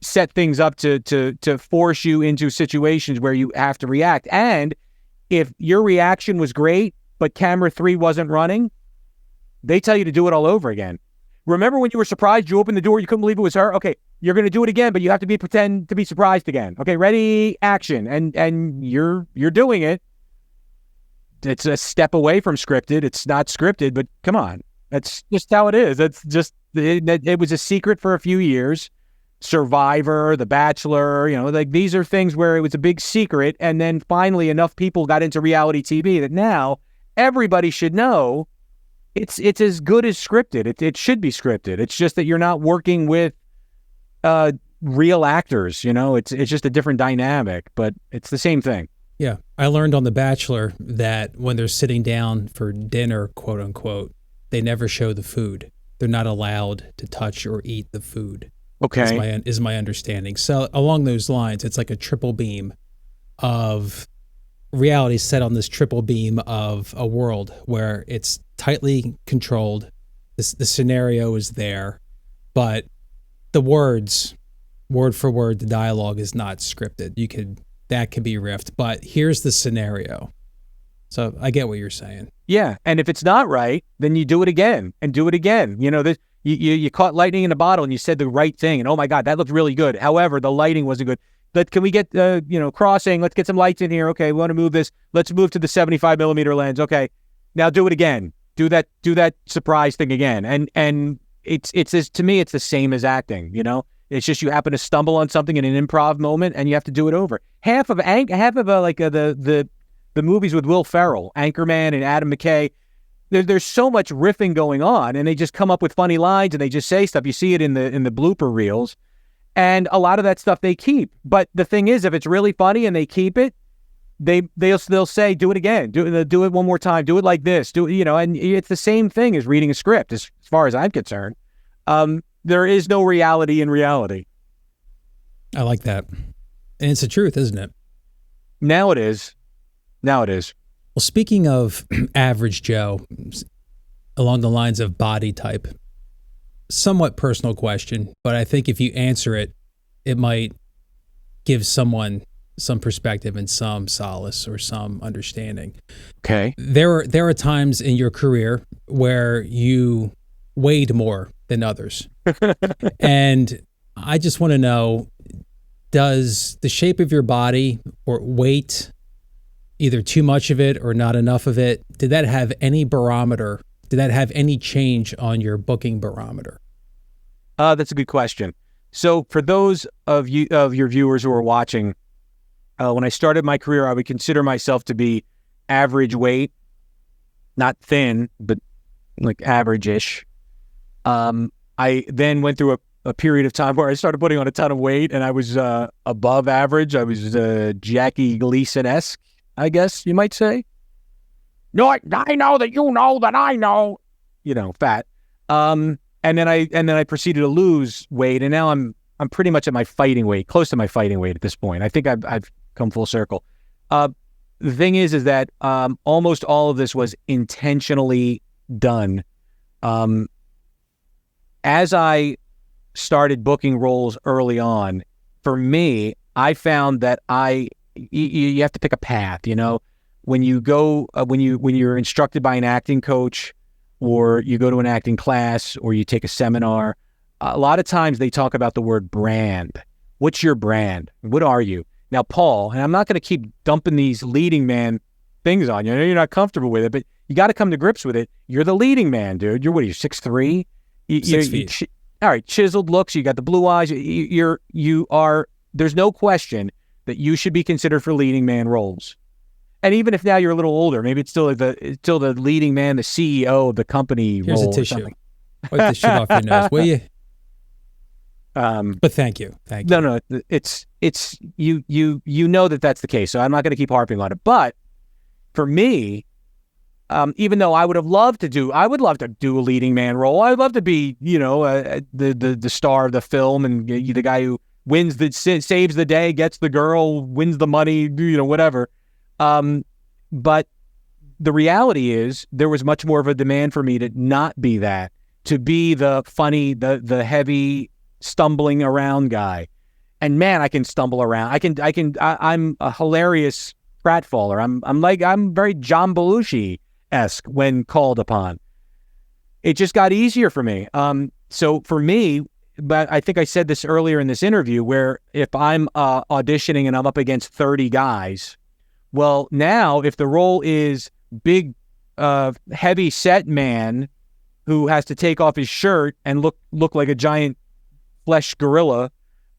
set things up to force you into situations where you have to react. And if your reaction was great, but camera 3 wasn't running, they tell you to do it all over again. Remember when you were surprised, you opened the door, you couldn't believe it was her? Okay, you're going to do it again, but you have to pretend to be surprised again. Okay, ready, action. And you're doing it. It's a step away from scripted. It's not scripted, but come on. That's just how it is. That's just, it was a secret for a few years. Survivor, The Bachelor, like these are things where it was a big secret, and then finally enough people got into reality TV that now everybody should know it's as good as scripted. It should be scripted. It's just that you're not working with real actors. It's just a different dynamic, but it's the same thing. Yeah, I learned on The Bachelor that when they're sitting down for dinner, quote unquote, they never show the food. They're not allowed to touch or eat the food. Okay. Is my understanding. So along those lines, it's like a triple beam of reality set on this triple beam of a world where it's tightly controlled. The scenario is there, but the words, word for word, the dialogue is not scripted. That could be riffed, but here's the scenario. So I get what you're saying. Yeah, and if it's not right, then you do it again and do it again. You caught lightning in a bottle and you said the right thing, and oh my God, that looked really good. However, the lighting wasn't good. But can we get crossing? Let's get some lights in here. Okay, we want to move this. Let's move to the 75 millimeter lens. Okay, now do it again. Do that surprise thing again. And it's to me, it's the same as acting. It's just you happen to stumble on something in an improv moment and you have to do it over. Half of the movies with Will Ferrell, Anchorman and Adam McKay, there's so much riffing going on, and they just come up with funny lines and they just say stuff. You see it in the blooper reels, and a lot of that stuff they keep. But the thing is, if it's really funny and they keep it, they'll say, do it again, do it one more time, do it like this, and it's the same thing as reading a script as far as I'm concerned. There is no reality in reality. I like that. And it's the truth, isn't it? Now it is. Well, speaking of average Joe, along the lines of body type, somewhat personal question, but I think if you answer it, it might give someone some perspective and some solace or some understanding. Okay. There are times in your career where you weighed more than others. And I just want to know, does the shape of your body or weight, either too much of it or not enough of it, did that have any barometer? Did that have any change on your booking barometer? That's a good question. So for those of your viewers who are watching, when I started my career, I would consider myself to be average weight, not thin, but like average-ish. I then went through a period of time where I started putting on a ton of weight, and I was above average. I was Jackie Gleason-esque, I guess you might say. No, I know that you know that I know. Fat. And then I proceeded to lose weight, and now I'm pretty much at my fighting weight, close to my fighting weight at this point. I think I've come full circle. The thing is that almost all of this was intentionally done. As I started booking roles early on, for me, I found that you have to pick a path. When you go when you're instructed by an acting coach, or you go to an acting class, or you take a seminar, a lot of times they talk about the word brand. What's your brand? What are you? Now, Paul, and I'm not going to keep dumping these leading man things on you. I know you're not comfortable with it, but you got to come to grips with it. You're the leading man, dude. What are you, 6'3"? 6 feet. All right, chiseled looks. You got the blue eyes. You are. There's no question that you should be considered for leading man roles. And even if now you're a little older, maybe it's still the leading man, the CEO of the company. Here's role a tissue. Wipe the shit off your nose, will you? But thank you. No, it's you know that's the case. So I'm not going to keep harping on it. But for me, even though I would love to do a leading man role. I'd love to be, the star of the film and the guy who saves the day, gets the girl, wins the money, whatever. But the reality is there was much more of a demand for me to not be that, to be the funny, the heavy, stumbling around guy. And man, I can stumble around. I'm a hilarious pratfaller. I'm very John Belushi-esque when called upon. It just got easier for me. So for me, but I think I said this earlier in this interview, where if I'm auditioning and I'm up against 30 guys, well, now if the role is big, heavy set man who has to take off his shirt and look like a giant flesh gorilla,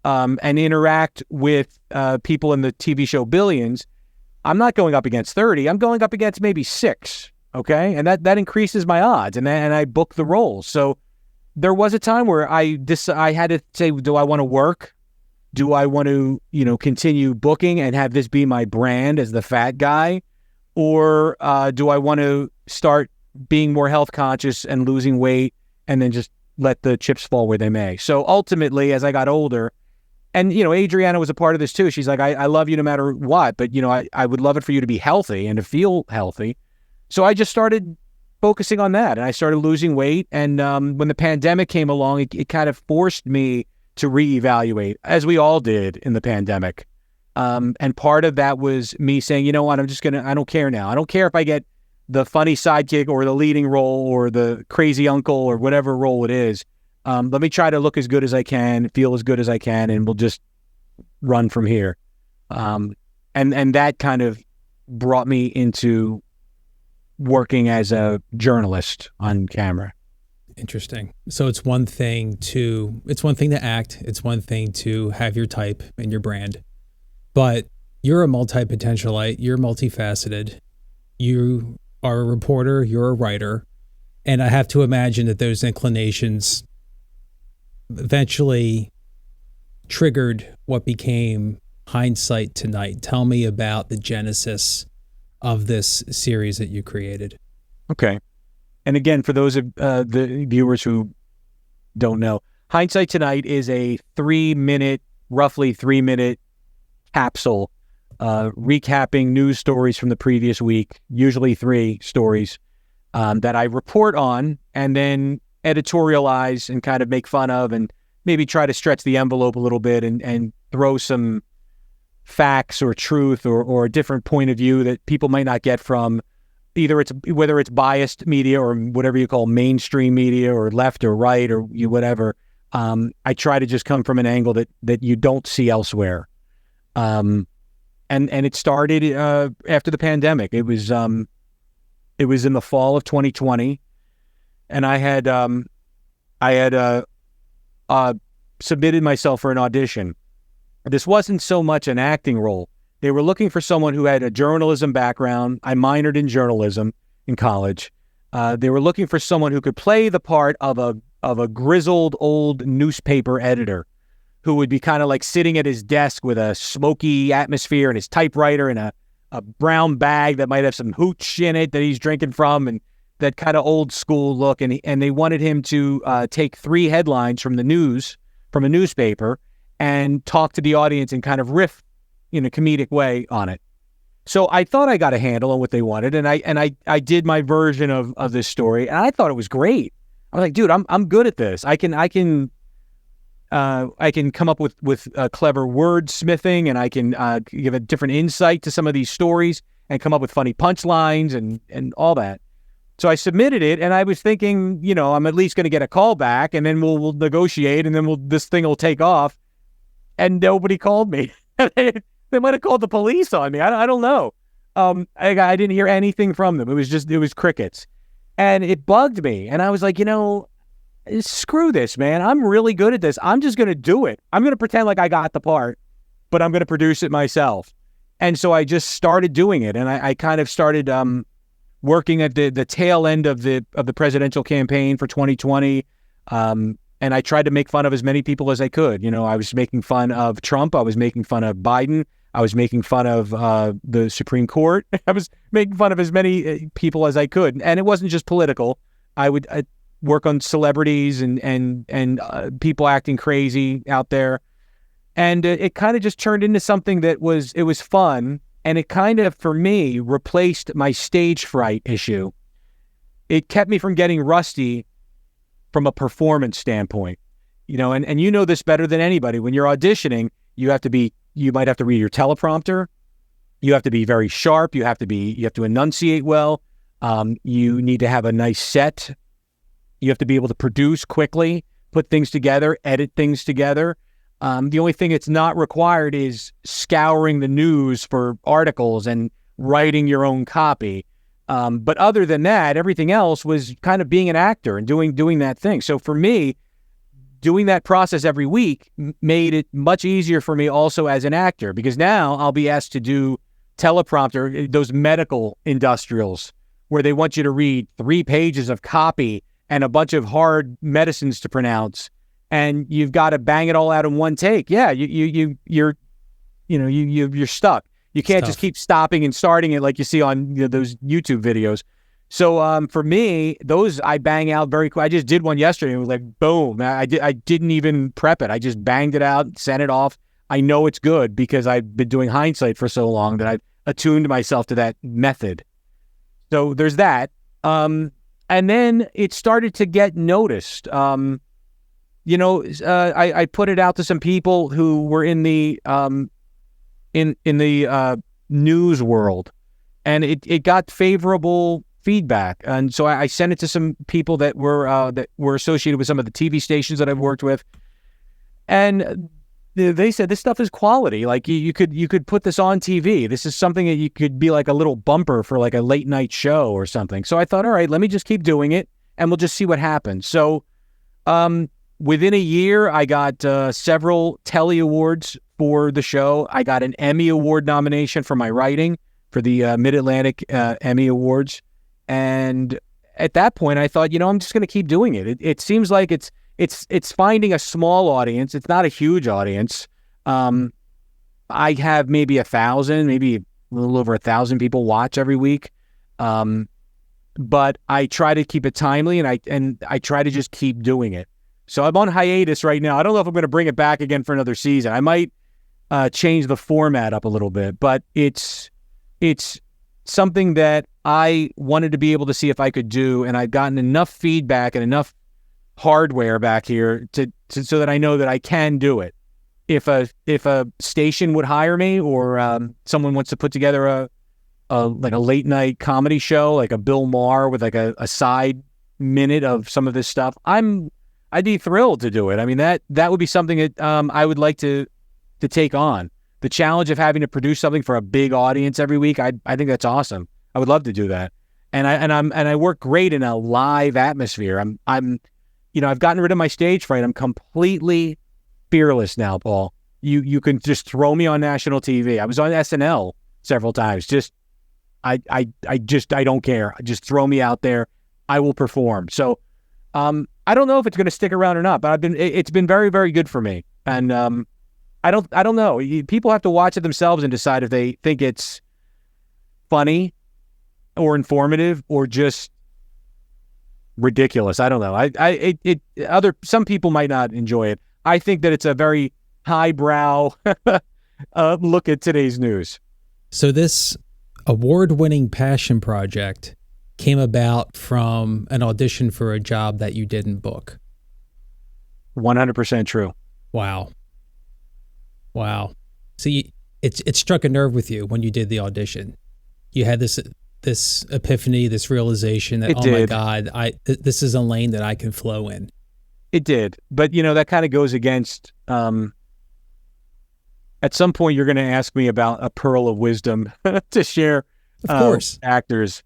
and interact with people in the TV show Billions, I'm not going up against 30. I'm going up against maybe 6. Okay, and that increases my odds, and I book the roles. So there was a time where I had to say, do I want to work? Do I want to, continue booking and have this be my brand as the fat guy? Or do I want to start being more health conscious and losing weight and then just let the chips fall where they may? So ultimately, as I got older, and, Adriana was a part of this too. She's like, I love you no matter what, but, I would love it for you to be healthy and to feel healthy. So I just started focusing on that, and I started losing weight. And when the pandemic came along, it kind of forced me to reevaluate, as we all did in the pandemic. And part of that was me saying, you know what, I don't care now. I don't care if I get the funny sidekick or the leading role or the crazy uncle or whatever role it is. Let me try to look as good as I can, feel as good as I can, and we'll just run from here. And that kind of brought me into working as a journalist on camera. Interesting. So it's one thing to act. It's one thing to have your type and your brand, but you're a multi-potentialite. You're multifaceted. You are a reporter, you're a writer, and I have to imagine that those inclinations eventually triggered what became Hindsight Tonight. Tell me about the genesis of this series that you created. Okay. And again, for those of the viewers who don't know, Hindsight Tonight is a roughly 3-minute capsule recapping news stories from the previous week, usually 3 stories that I report on and then editorialize and kind of make fun of and maybe try to stretch the envelope a little bit and throw some facts or truth or a different point of view that people might not get from whether it's biased media or whatever you call mainstream media or left or right or whatever. I try to just come from an angle that you don't see elsewhere. And it started after the pandemic. It was in the fall of 2020, and I had submitted myself for an audition. This wasn't so much an acting role. They were looking for someone who had a journalism background. I minored in journalism in college. They were looking for someone who could play the part of a grizzled old newspaper editor who would be kind of like sitting at his desk with a smoky atmosphere and his typewriter and a brown bag that might have some hooch in it that he's drinking from, and that kind of old school look. And they wanted him to take 3 headlines from a newspaper and talk to the audience and kind of riff in a comedic way on it. So I thought I got a handle on what they wanted, and I did my version of this story, and I thought it was great. I was like, dude, I'm good at this. I can come up with clever wordsmithing, and I can give a different insight to some of these stories and come up with funny punchlines and all that. So I submitted it, and I was thinking, I'm at least going to get a call back, and then we'll negotiate, and then this thing will take off. And nobody called me. They might have called the police on me. I don't know. I didn't hear anything from them. It was crickets. And it bugged me. And I was like, screw this, man. I'm really good at this. I'm just going to do it. I'm going to pretend like I got the part, but I'm going to produce it myself. And so I just started doing it. And I kind of started working at the tail end of the presidential campaign for 2020. And I tried to make fun of as many people as I could. I was making fun of Trump. I was making fun of Biden. I was making fun of the Supreme Court. I was making fun of as many people as I could. And it wasn't just political. I would work on celebrities and people acting crazy out there. And it kind of just turned into something that was fun. And it kind of, for me, replaced my stage fright issue. It kept me from getting rusty from a performance standpoint, and you know this better than anybody. When you're auditioning, you might have to read your teleprompter. You have to be very sharp. You have to enunciate well. You need to have a nice set. You have to be able to produce quickly, put things together, edit things together. The only thing that's not required is scouring the news for articles and writing your own copy. But other than that, everything else was kind of being an actor and doing that thing. So for me, doing that process every week made it much easier for me also as an actor, because now I'll be asked to do teleprompter, those medical industrials where they want you to read 3 pages of copy and a bunch of hard medicines to pronounce, and you've got to bang it all out in one take. Yeah, you're stuck. You can't just keep stopping and starting it like you see on those YouTube videos. So for me, those I bang out very quick. I just did one yesterday. It was like, boom. I didn't even prep it. I just banged it out, sent it off. I know it's good because I've been doing Hindsight for so long that I've attuned myself to that method. So there's that. And then it started to get noticed. I put it out to some people who were in the news world, and it got favorable feedback. And so I sent it to some people that were associated with some of the TV stations that I've worked with, and they said this stuff is quality. Like you could put this on TV. This is something that you could be like a little bumper for like a late night show or something. So I thought, all right, let me just keep doing it, and we'll just see what happens. So within a year, I got several Telly Awards for the show. I got an Emmy Award nomination for my writing for the Mid-Atlantic Emmy Awards. And at that point, I thought, I'm just going to keep doing it. It seems like it's finding a small audience. It's not a huge audience. I have maybe 1,000, maybe a little over 1,000 people watch every week. But I try to keep it timely, and I try to just keep doing it. So I'm on hiatus right now. I don't know if I'm going to bring it back again for another season. I might change the format up a little bit, but it's something that I wanted to be able to see if I could do, and I've gotten enough feedback and enough hardware back here to so that I know that I can do it. If a station would hire me, or someone wants to put together a late night comedy show, like a Bill Maher with like a side minute of some of this stuff, I'd be thrilled to do it. I mean, that would be something that I would like to take on. The challenge of having to produce something for a big audience every week, I think that's awesome. I would love to do that. And I work great in a live atmosphere. I've gotten rid of my stage fright. I'm completely fearless now, Paul. You can just throw me on national TV. I was on SNL several times. I don't care. Just throw me out there. I will perform. So I don't know if it's going to stick around or not, but it's been very, very good for me. And I don't know. People have to watch it themselves and decide if they think it's funny or informative or just ridiculous. I don't know. Some people might not enjoy it. I think that it's a very highbrow look at today's news. So this award-winning passion project came about from an audition for a job that you didn't book. 100% true. Wow. See, it struck a nerve with you when you did the audition. You had this epiphany, this realization that, my God, this is a lane that I can flow in. It did. But, that kind of goes against, at some point you're going to ask me about a pearl of wisdom to share. Of course. Actors.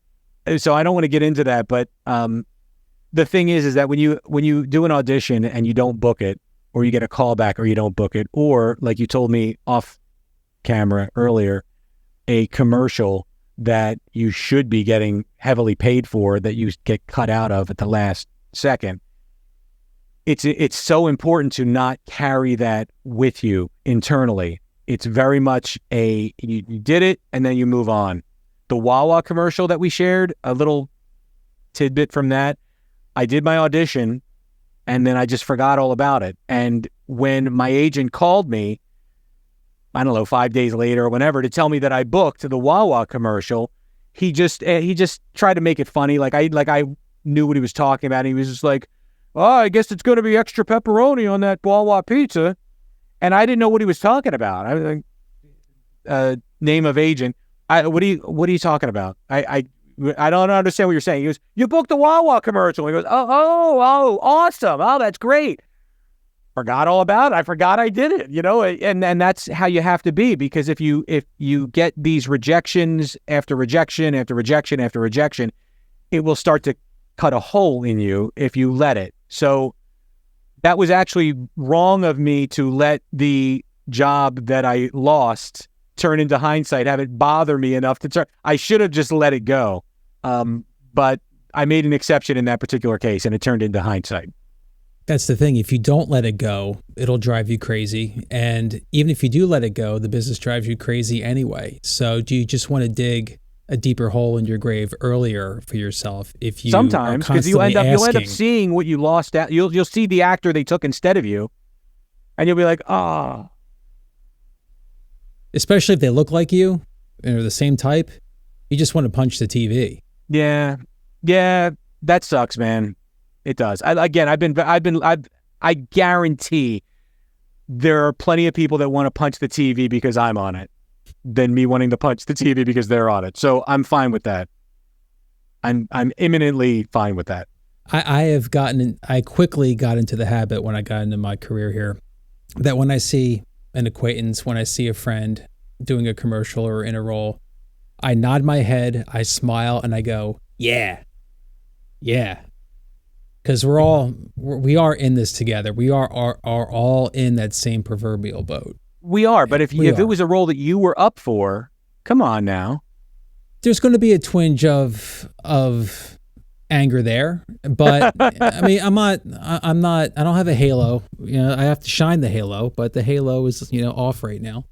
So I don't want to get into that, but the thing is that when you do an audition and you don't book it, or you get a callback or you don't book it, or like you told me off camera earlier, a commercial that you should be getting heavily paid for that you get cut out of at the last second, it's so important to not carry that with you internally. It's very much you did it and then you move on. The Wawa commercial that we shared, a little tidbit from that, I did my audition and then I just forgot all about it. And when my agent called me, I don't know, 5 days later or whenever, to tell me that I booked the Wawa commercial, he just tried to make it funny. Like I knew what he was talking about. He was just like, "Oh, I guess it's going to be extra pepperoni on that Wawa pizza," and I didn't know what he was talking about. I was like, name of agent. What are you talking about? I don't understand what you're saying. He goes, "You booked the Wawa commercial." He goes, oh, awesome. Oh, that's great. Forgot all about it. I forgot I did it, and that's how you have to be, because if you get these rejections after rejection, after rejection, after rejection, it will start to cut a hole in you if you let it. So that was actually wrong of me to let the job that I lost turn into hindsight, have it bother me enough to turn. I should have just let it go. But I made an exception in that particular case, and it turned into hindsight. That's the thing. If you don't let it go, it'll drive you crazy. And even if you do let it go, the business drives you crazy anyway. So do you just want to dig a deeper hole in your grave earlier for yourself? If you sometimes, because you'll end up seeing what you lost out. You'll see the actor they took instead of you, and you'll be like, "Ah." Especially if they look like you and are the same type, you just want to punch the TV. Yeah, that sucks, man. It does. I guarantee there are plenty of people that want to punch the TV because I'm on it than me wanting to punch the TV because they're on it. So I'm fine with that. I'm imminently fine with that. I quickly got into the habit when I got into my career here that when I see an acquaintance, when I see a friend doing a commercial or in a role, I nod my head, I smile, and I go, yeah. Because we are in this together. We are all in that same proverbial boat. We are, but if it was a role that you were up for, come on now. there's going to be a twinge of anger there, but I mean, I don't have a halo. I have to shine the halo, but the halo is, off right now.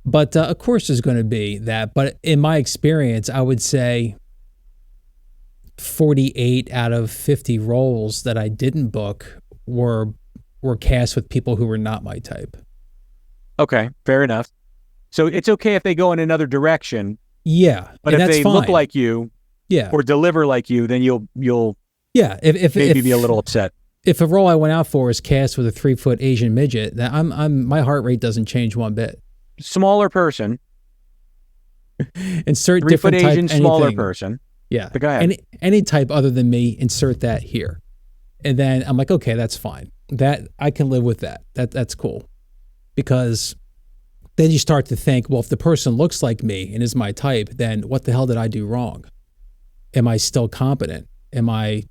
But of course there's going to be that. But in my experience, I would say 48 out of 50 roles that I didn't book were cast with people who were not my type. Okay, fair enough. So it's okay if they go in another direction. Yeah, but if they look like you, yeah, or deliver like you, then you'll if maybe be a little upset. If a role I went out for is cast with a 3-foot Asian midget, then my heart rate doesn't change one bit. Smaller person. Insert 3-foot different type, Asian, anything. smaller person. Yeah. The guy. Any type other than me, insert that here. And then I'm like, okay, that's fine. That I can live with that. That's cool. Because then you start to think, well, if the person looks like me and is my type, then what the hell did I do wrong? Am I still competent? Am I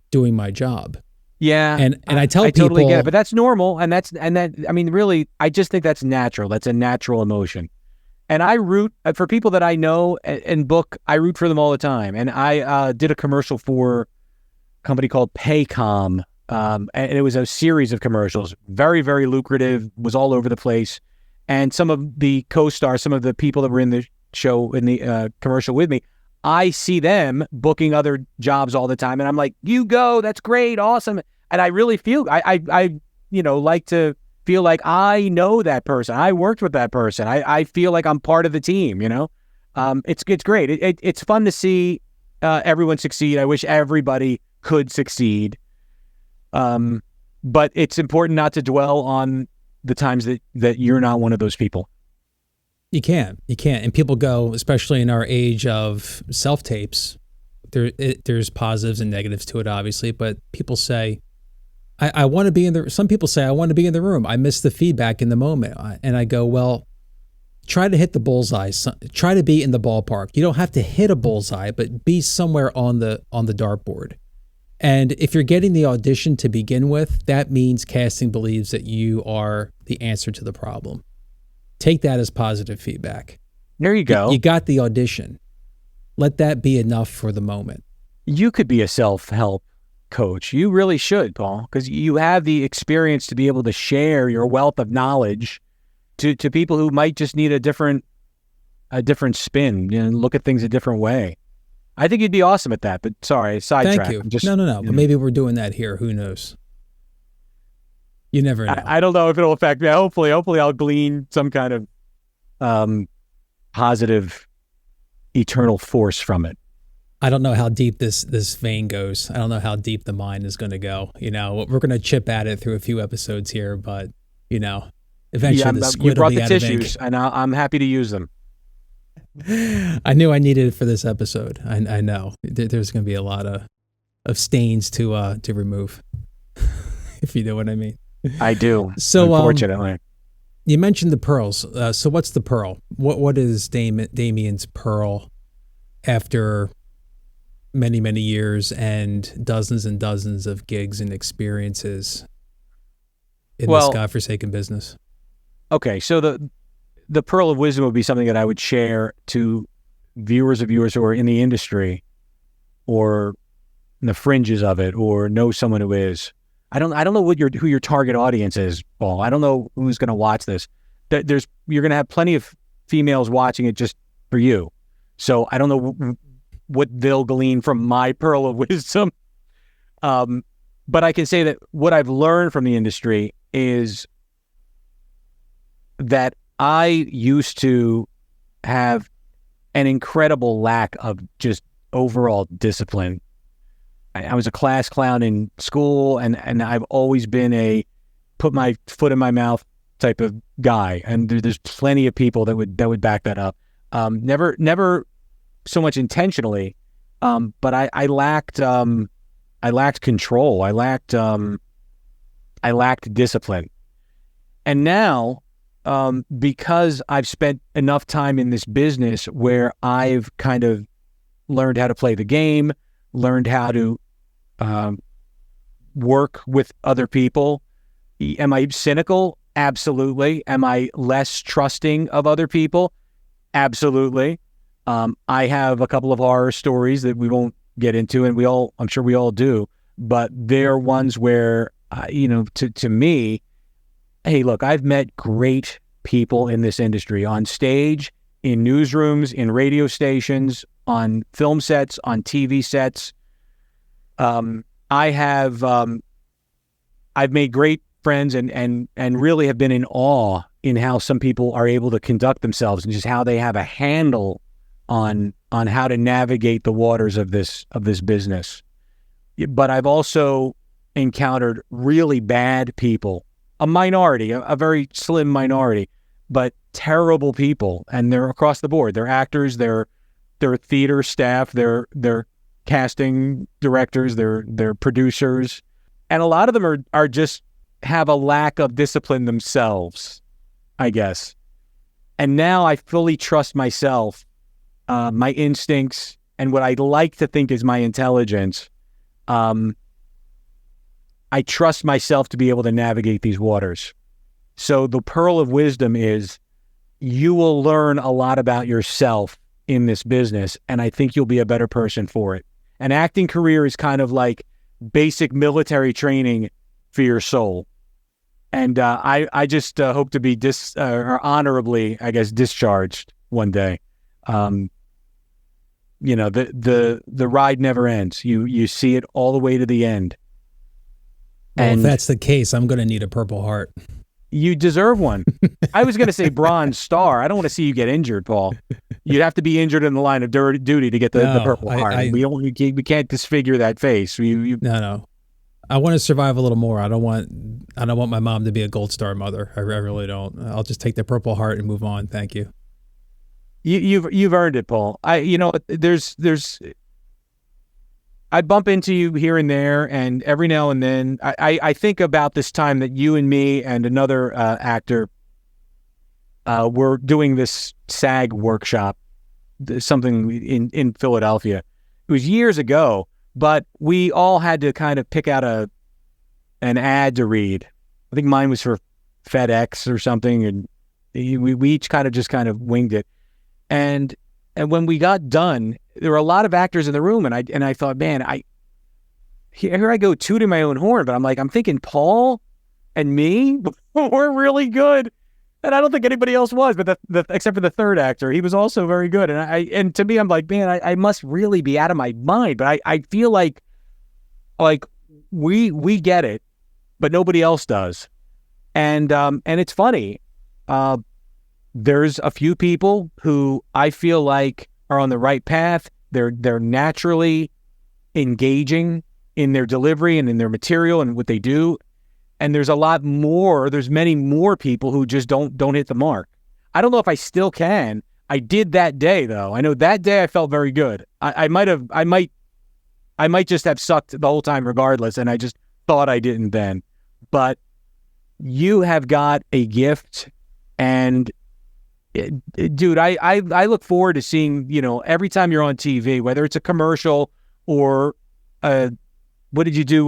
doing my job? Yeah. And I tell people, totally get it, but that's normal. And I mean, really, I just think that's natural. That's a natural emotion. And I root for people that I know and book. I root for them all the time. And I did a commercial for a company called Paycom. And it was a series of commercials, very, very lucrative, was all over the place. And some of the co-stars, some of the people that were in the show, in the commercial with me, I see them booking other jobs all the time. And I'm like, you go, that's great, awesome. And I really feel, I like to feel like I know that person. I worked with that person. I feel like I'm part of the team, It's great. It's fun to see everyone succeed. I wish everybody could succeed. But it's important not to dwell on the times that you're not one of those people. You can't. And people go, especially in our age of self-tapes, there's positives and negatives to it, obviously, but people say, I want to be some people say, I want to be in the room. I miss the feedback in the moment. And I go, well, try to hit the bullseye. Try to be in the ballpark. You don't have to hit a bullseye, but be somewhere on the dartboard. And if you're getting the audition to begin with, that means casting believes that you are the answer to the problem. Take that as positive feedback. There you go. You got the audition. Let that be enough for the moment. You could be a self-help coach. You really should, Paul, because you have the experience to be able to share your wealth of knowledge to people who might just need a different spin, look at things a different way. I think you'd be awesome at that, but sorry, sidetrack. Thank you. No. But maybe we're doing that here. Who knows? You never know. I don't know if it'll affect me. Hopefully I'll glean some kind of positive eternal force from it. I don't know how deep this vein goes. I don't know how deep the mind is going to go. We're going to chip at it through a few episodes here, but eventually the squid will be out of ink. You brought the tissues, and I'm happy to use them. I knew I needed it for this episode. I know there's going to be a lot of stains to remove, if you know what I mean. I do. So, unfortunately, you mentioned the pearls. So, what's the pearl? What is Damian's pearl after many, many years and dozens of gigs and experiences in this godforsaken business? Okay, so the pearl of wisdom would be something that I would share to viewers of yours who are in the industry or in the fringes of it or know someone who is. I don't know who your target audience is, Paul. I don't know who's going to watch this. You're going to have plenty of females watching it just for you. So I don't know what they'll glean from my pearl of wisdom. But I can say that what I've learned from the industry is that I used to have an incredible lack of just overall discipline. I was a class clown in school, and I've always been a put my foot in my mouth type of guy. And there's plenty of people that would back that up. Never so much intentionally, but I lacked control. I lacked discipline. And now, because I've spent enough time in this business where I've kind of learned how to play the game, learned how to work with other people. Am I cynical? Absolutely. Am I less trusting of other people? Absolutely. I have a couple of horror stories that we won't get into, and I'm sure we all do, but they're ones where, to me, hey, look, I've met great people in this industry on stage, in newsrooms, in radio stations, on film sets, on TV sets. I've made great friends and really have been in awe in how some people are able to conduct themselves and just how they have a handle on how to navigate the waters of this business. But I've also encountered really bad people, a minority, a very slim minority, but terrible people, and they're across the board. They're actors, they're theater staff, they're casting directors, they're producers, and a lot of them are just have a lack of discipline themselves, I guess. And now I fully trust myself, my instincts, and what I like to think is my intelligence. I trust myself to be able to navigate these waters. So the pearl of wisdom is you will learn a lot about yourself in this business, and I think you'll be a better person for it. An acting career is kind of like basic military training for your soul. And I just hope to be or honorably, I guess, discharged one day. The ride never ends. You see it all the way to the end. Well, and if that's the case, I'm going to need a Purple Heart. You deserve one. I was going to say Bronze Star. I don't want to see you get injured, Paul. You'd have to be injured in the line of duty to get the Purple Heart. We can't disfigure that face. No. I want to survive a little more. I don't want my mom to be a Gold Star mother. I really don't. I'll just take the Purple Heart and move on. Thank you. You've earned it, Paul. I bump into you here and there, and every now and then I think about this time that you and me and another actor were doing this SAG workshop, something in Philadelphia. It was years ago, but we all had to kind of pick out an ad to read. I think mine was for FedEx or something, and we each kind of winged it. And when we got done, there were a lot of actors in the room, and I thought, man, here I go tooting my own horn, but I'm thinking Paul and me, we're really good, and I don't think anybody else was, but except for the third actor, he was also very good, and to me, I'm like, man, I must really be out of my mind, but I feel like we get it, but nobody else does, and it's funny. There's a few people who I feel like are on the right path. They're naturally engaging in their delivery and in their material and what they do. And there's many more people who just don't hit the mark. I don't know if I still can. I did that day though. I know that day I felt very good. I might just have sucked the whole time regardless, and I just thought I didn't then. But you have got a gift, and dude, I look forward to seeing, every time you're on TV, whether it's a commercial or what did you do?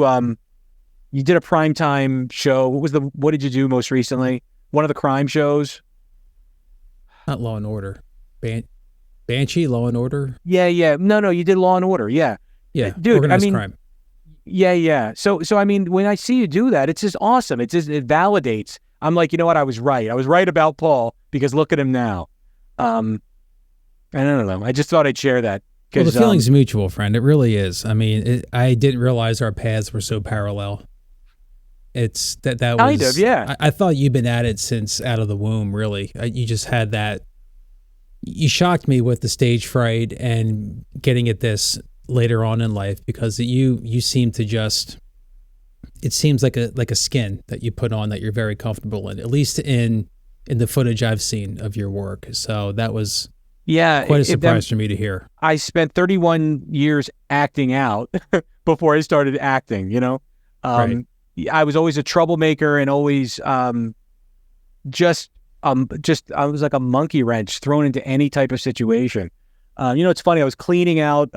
You did a primetime show. What did you do most recently? One of the crime shows? Not Law and Order. Banshee, Law and Order? Yeah. No, you did Law and Order. Yeah. Yeah. Dude, organized crime. Yeah. So I mean, when I see you do that, it's just awesome. It validates. I'm like, you know what? I was right. I was right about Paul, because look at him now. And I don't know. I just thought I'd share that. Well, the feeling's mutual, friend. It really is. I mean, I didn't realize our paths were so parallel. It's that was kind of, yeah. I thought you'd been at it since out of the womb. Really, you just had that. You shocked me with the stage fright and getting at this later on in life, because you seem to just. It seems like a skin that you put on that you're very comfortable in, at least in the footage I've seen of your work. So that was quite a surprise for me to hear. I spent 31 years acting out before I started acting, Right. I was always a troublemaker and always I was like a monkey wrench thrown into any type of situation. It's funny. I was cleaning out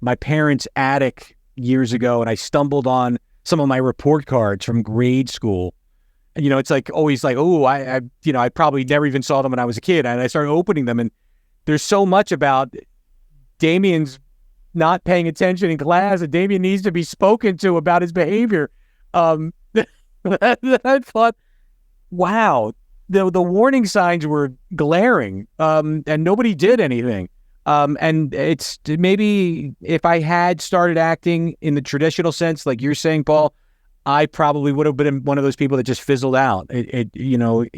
my parents' attic years ago, and I stumbled on some of my report cards from grade school. It's like always like, oh, I probably never even saw them when I was a kid, and I started opening them, and there's so much about Damian's not paying attention in class, and Damian needs to be spoken to about his behavior. I thought, wow, the warning signs were glaring, and nobody did anything. And it's maybe if I had started acting in the traditional sense, like you're saying, Paul, I probably would have been one of those people that just fizzled out. You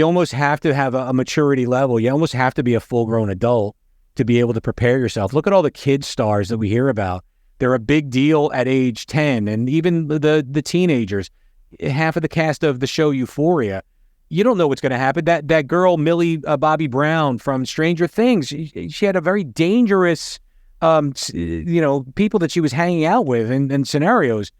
almost have to have a maturity level. You almost have to be a full-grown adult to be able to prepare yourself. Look at all the kid stars that we hear about. They're a big deal at age 10, and even the teenagers. Half of the cast of the show Euphoria, you don't know what's going to happen. That girl, Millie Bobby Brown from Stranger Things, she had a very dangerous, people that she was hanging out with in scenarios.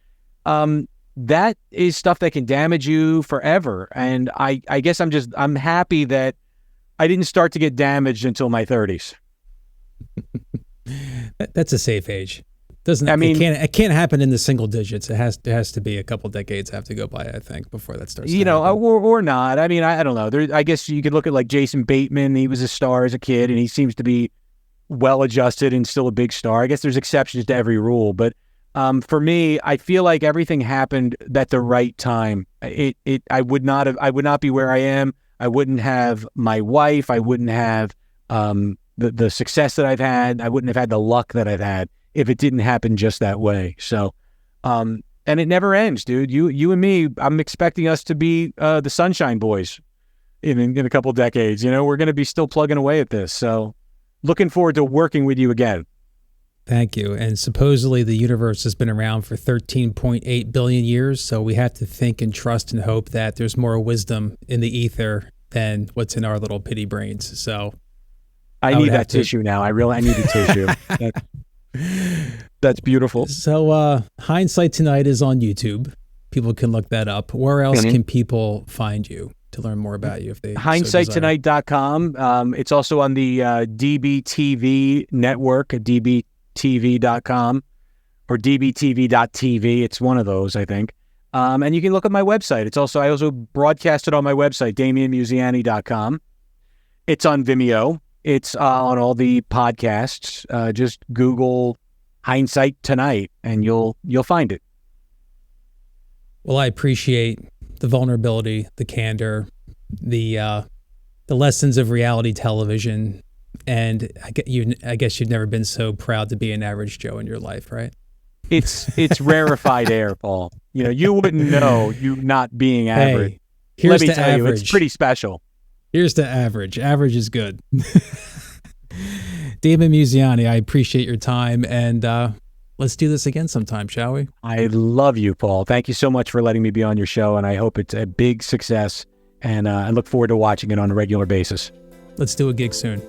That is stuff that can damage you forever. And I guess I'm happy that I didn't start to get damaged until my 30s. That's a safe age. It can't happen in the single digits. It has to be a couple decades have to go by, I think, before that starts. Or not. I mean, I don't know. I guess you could look at like Jason Bateman. He was a star as a kid, and he seems to be well adjusted and still a big star. I guess there's exceptions to every rule, but for me, I feel like everything happened at the right time. I would not be where I am. I wouldn't have my wife. I wouldn't have the success that I've had. I wouldn't have had the luck that I've had if it didn't happen just that way. So, and it never ends, dude. You and me, I'm expecting us to be the Sunshine Boys in a couple decades. We're going to be still plugging away at this. So looking forward to working with you again. Thank you. And supposedly the universe has been around for 13.8 billion years. So we have to think and trust and hope that there's more wisdom in the ether than what's in our little pity brains. So I need that tissue now. I need the tissue. That's beautiful. So Hindsight Tonight is on YouTube. People can look that up. Where else can people find you to learn more about you if they HindsightTonight.com. It's also on the DBTV network at dbtv.com or dbtv.tv. It's one of those, I think. And you can look at my website. I also broadcast it on my website, DamianMuziani.com. It's on Vimeo. It's on all the podcasts. Just Google Hindsight Tonight, and you'll find it. Well, I appreciate the vulnerability, the candor, the lessons of reality television, and I guess you've never been so proud to be an average Joe in your life, right? It's rarefied air, Paul. You wouldn't know you not being average. Hey, let me tell you, it's pretty special. Here's the average. Average is good. Damian Muziani, I appreciate your time, and let's do this again sometime, shall we? I love you, Paul. Thank you so much for letting me be on your show, and I hope it's a big success, and I look forward to watching it on a regular basis. Let's do a gig soon.